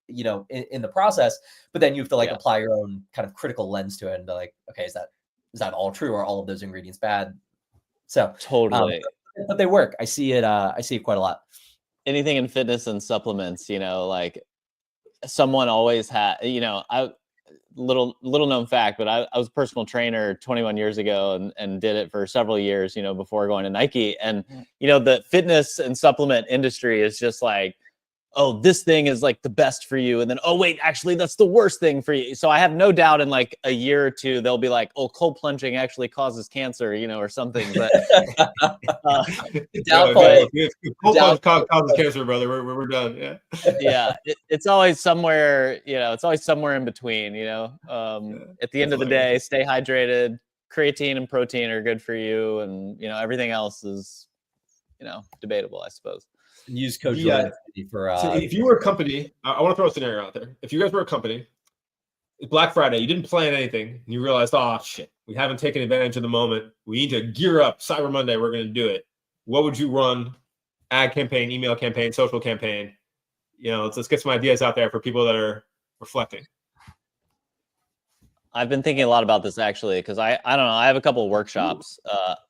Speaker 2: in the process, but then you have to like apply your own kind of critical lens to it and be like, okay, is that all true? Or all of those ingredients bad? So
Speaker 3: totally.
Speaker 2: But they work. I see it quite a lot.
Speaker 3: Anything in fitness and supplements, like someone always had, little known fact, but I was a personal trainer 21 years ago and did it for several years, before going to Nike. And, the fitness and supplement industry is just like, oh, this thing is like the best for you. And then, oh, wait, actually, that's the worst thing for you. So I have no doubt in like a year or two, they'll be like, oh, cold plunging actually causes cancer, or something. But
Speaker 1: cold plunge causes cancer, brother. We're done. Yeah.
Speaker 3: Yeah. It's always somewhere, it's always somewhere in between, at the end of the day, stay hydrated. Creatine and protein are good for you. And, everything else is, debatable, I suppose.
Speaker 2: Use code for
Speaker 1: so if you were a company, I want to throw a scenario out there. If you guys were a company, it's Black Friday, you didn't plan anything, and you realized, oh shit, we haven't taken advantage of the moment. We need to gear up. Cyber Monday, we're going to do it. What would you run? Ad campaign, email campaign, social campaign. Let's get some ideas out there for people that are reflecting.
Speaker 3: I've been thinking a lot about this actually, because I don't know. I have a couple of workshops.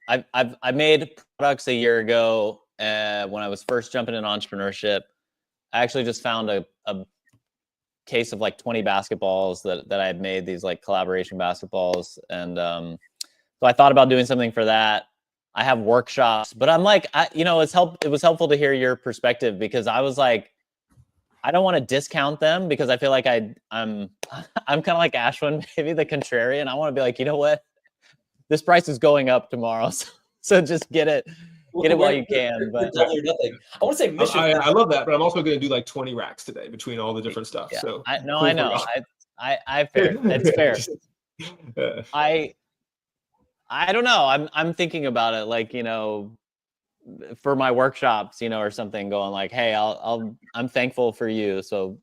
Speaker 3: I made products a year ago. When I was first jumping in entrepreneurship, I actually just found a case of like 20 basketballs that I had made, these like collaboration basketballs. And so I thought about doing something for that. I have workshops, but I'm like, it was helpful to hear your perspective, because I was like, I don't want to discount them, because I feel like I'm kind of like Ashwin, maybe the contrarian. I want to be like, you know what? This price is going up tomorrow. So just get it. Get it while you can, but
Speaker 2: double or nothing. I want to say mission.
Speaker 1: I love that, but I'm also going to do like 20 racks today between all the different stuff.
Speaker 3: Yeah.
Speaker 1: So
Speaker 3: I know. I fair. That's fair. I don't know. I'm thinking about it, like, for my workshops, or something, going like, hey, I'm thankful for you. So,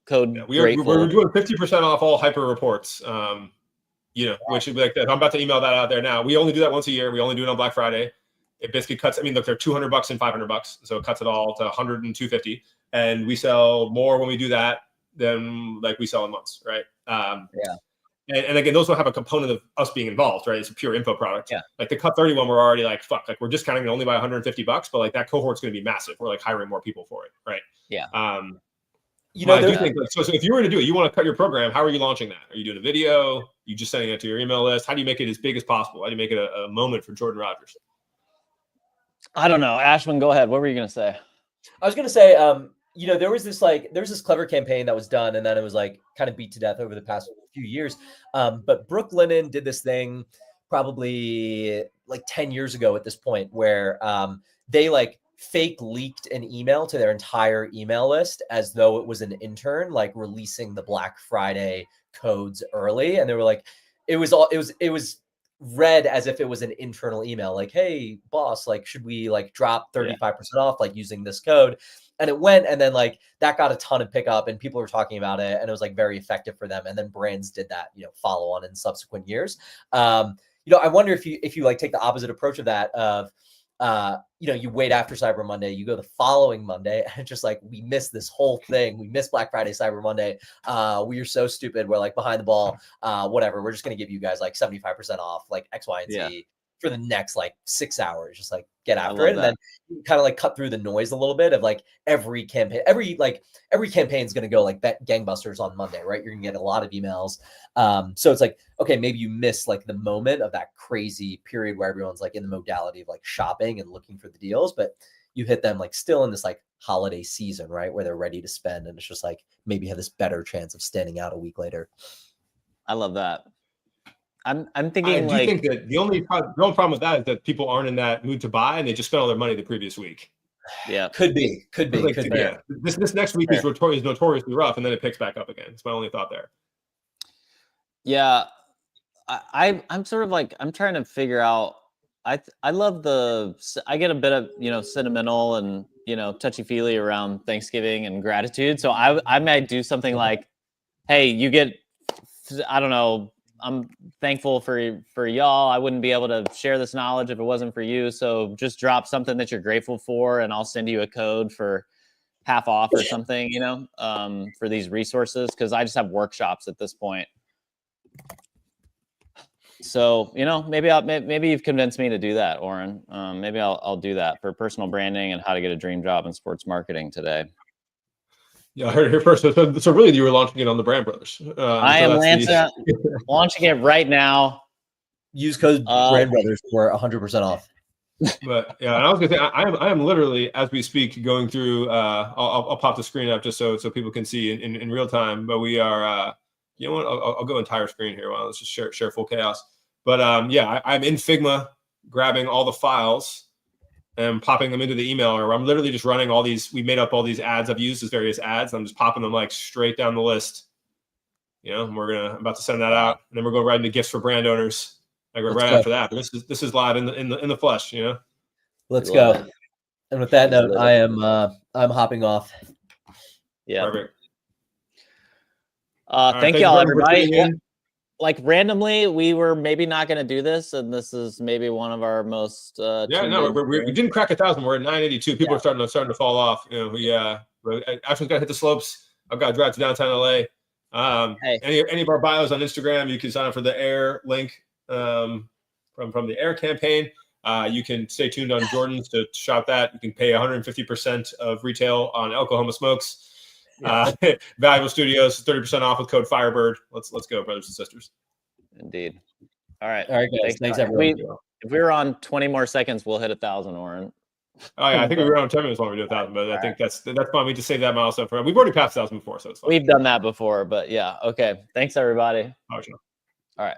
Speaker 3: code.
Speaker 1: Yeah, we're doing 50% off all hyper reports. Which would be like that. I'm about to email that out there now. We only do that once a year. We only do it on Black Friday. It basically cuts. I mean, look, they're $200 and $500, so it cuts it all to 100 and 250. And we sell more when we do that than like we sell in months, right? And again, those will have a component of us being involved, right? It's a pure info product.
Speaker 3: Yeah.
Speaker 1: Like the Cut 30 one, we're already like, fuck, like we're discounting it only by $150, but like that cohort's going to be massive. We're like hiring more people for it, right?
Speaker 3: Yeah.
Speaker 2: You know,
Speaker 1: I do
Speaker 2: there's-
Speaker 1: think like, so if you were to do it, you want to cut your program. How are you launching that? Are you doing a video? You just sending it to your email list? How do you make it as big as possible? How do you make it a moment for Jordan Rodgers?
Speaker 3: I don't know. Ashwin, go ahead. What were you gonna say?
Speaker 2: I was gonna say, you know, there was this clever campaign that was done, and then it was like kind of beat to death over the past few years. But Brooklinen did this thing probably like 10 years ago at this point, where they like fake leaked an email to their entire email list as though it was an intern, like releasing the Black Friday codes early, and they were like, it was read as if it was an internal email, like, hey boss, like should we like drop 35% off like using this code? And it went, and then like that got a ton of pickup and people were talking about it, and it was like very effective for them. And then brands did that, you know, follow on in subsequent years. You know, I wonder if you like take the opposite approach of that, of you know, you wait after Cyber Monday, you go the following Monday, and just like, we missed this whole thing. We missed Black Friday, Cyber Monday. We are so stupid. We're like behind the ball. Whatever. We're just going to give you guys like 75% off, like X, Y, and Z for the next like 6 hours. Just like get after it. And then kind of like cut through the noise a little bit of like every campaign is going to go like gangbusters on Monday, right? You're gonna get a lot of emails. So it's like, okay, maybe you miss like the moment of that crazy period where everyone's like in the modality of like shopping and looking for the deals, but you hit them like still in this like holiday season, right? Where they're ready to spend. And it's just like, maybe you have this better chance of standing out a week later.
Speaker 3: I love that. I'm thinking
Speaker 1: I do
Speaker 3: like,
Speaker 1: think that the only problem with that is that people aren't in that mood to buy, and they just spent all their money the previous week.
Speaker 3: yeah,
Speaker 2: Could be.
Speaker 1: Like, yeah, this next week is notoriously rough, and then it picks back up again. It's my only thought there.
Speaker 3: yeah. I'm sort of like, I'm trying to figure out. I love I get a bit of, you know, sentimental and, you know, touchy feely around Thanksgiving and gratitude. So I might do something like, hey, you get, I don't know, I'm thankful for y'all. I wouldn't be able to share this knowledge if it wasn't for you. So just drop something that you're grateful for, and I'll send you a code for half off or something, you know, for these resources. Cause I just have workshops at this point. So, you know, maybe you've convinced me to do that, Oren. Maybe I'll do that for personal branding and how to get a dream job in sports marketing today.
Speaker 1: Yeah, I heard it here first. So really, you were launching it on the Brand Brothers.
Speaker 3: I am launching it right now.
Speaker 2: Use code Brand Brothers for 100% off.
Speaker 1: But yeah, and I was gonna say, I am literally, as we speak, going through. I'll pop the screen up just so people can see in real time. But we are, you know what? I'll go entire screen here. Well, let's just share full chaos. But yeah, I'm in Figma, grabbing all the files and popping them into the email. Or I'm literally just running all these. We made up all these ads I've used as various ads. I'm just popping them like straight down the list. You know, and I'm about to send that out, and then we're going right into gifts for brand owners. Like right after that. But this is live in the flesh. You know.
Speaker 2: Let's go. And with that note, I'm hopping off.
Speaker 3: Yeah.
Speaker 1: Perfect.
Speaker 3: Thank y'all, everybody. Like randomly, we were maybe not going to do this, and this is maybe one of our most.
Speaker 1: We didn't crack 1,000. We're at 982. People are starting to fall off. You know, Ashwin's got to hit the slopes. I've got to drive to downtown LA. Any of our bios on Instagram, you can sign up for the Air link from the Air campaign. You can stay tuned on Jordan's to shop that. You can pay 150% of retail on Oklahoma Smokes. Valuable Studios, 30% off with code Firebird. Let's go, brothers and sisters.
Speaker 3: Indeed. All right,
Speaker 2: guys. Thanks everyone.
Speaker 3: If we were on 20 more seconds, we'll hit 1,000, Oren.
Speaker 1: Oh yeah, I think we were on 10 minutes when we do 1,000, but I think that's fine. We just save that milestone for. We've already passed 1,000 before, so it's fine.
Speaker 3: We've done that before, but yeah. Okay. Thanks everybody.
Speaker 1: Oh, sure.
Speaker 3: All right.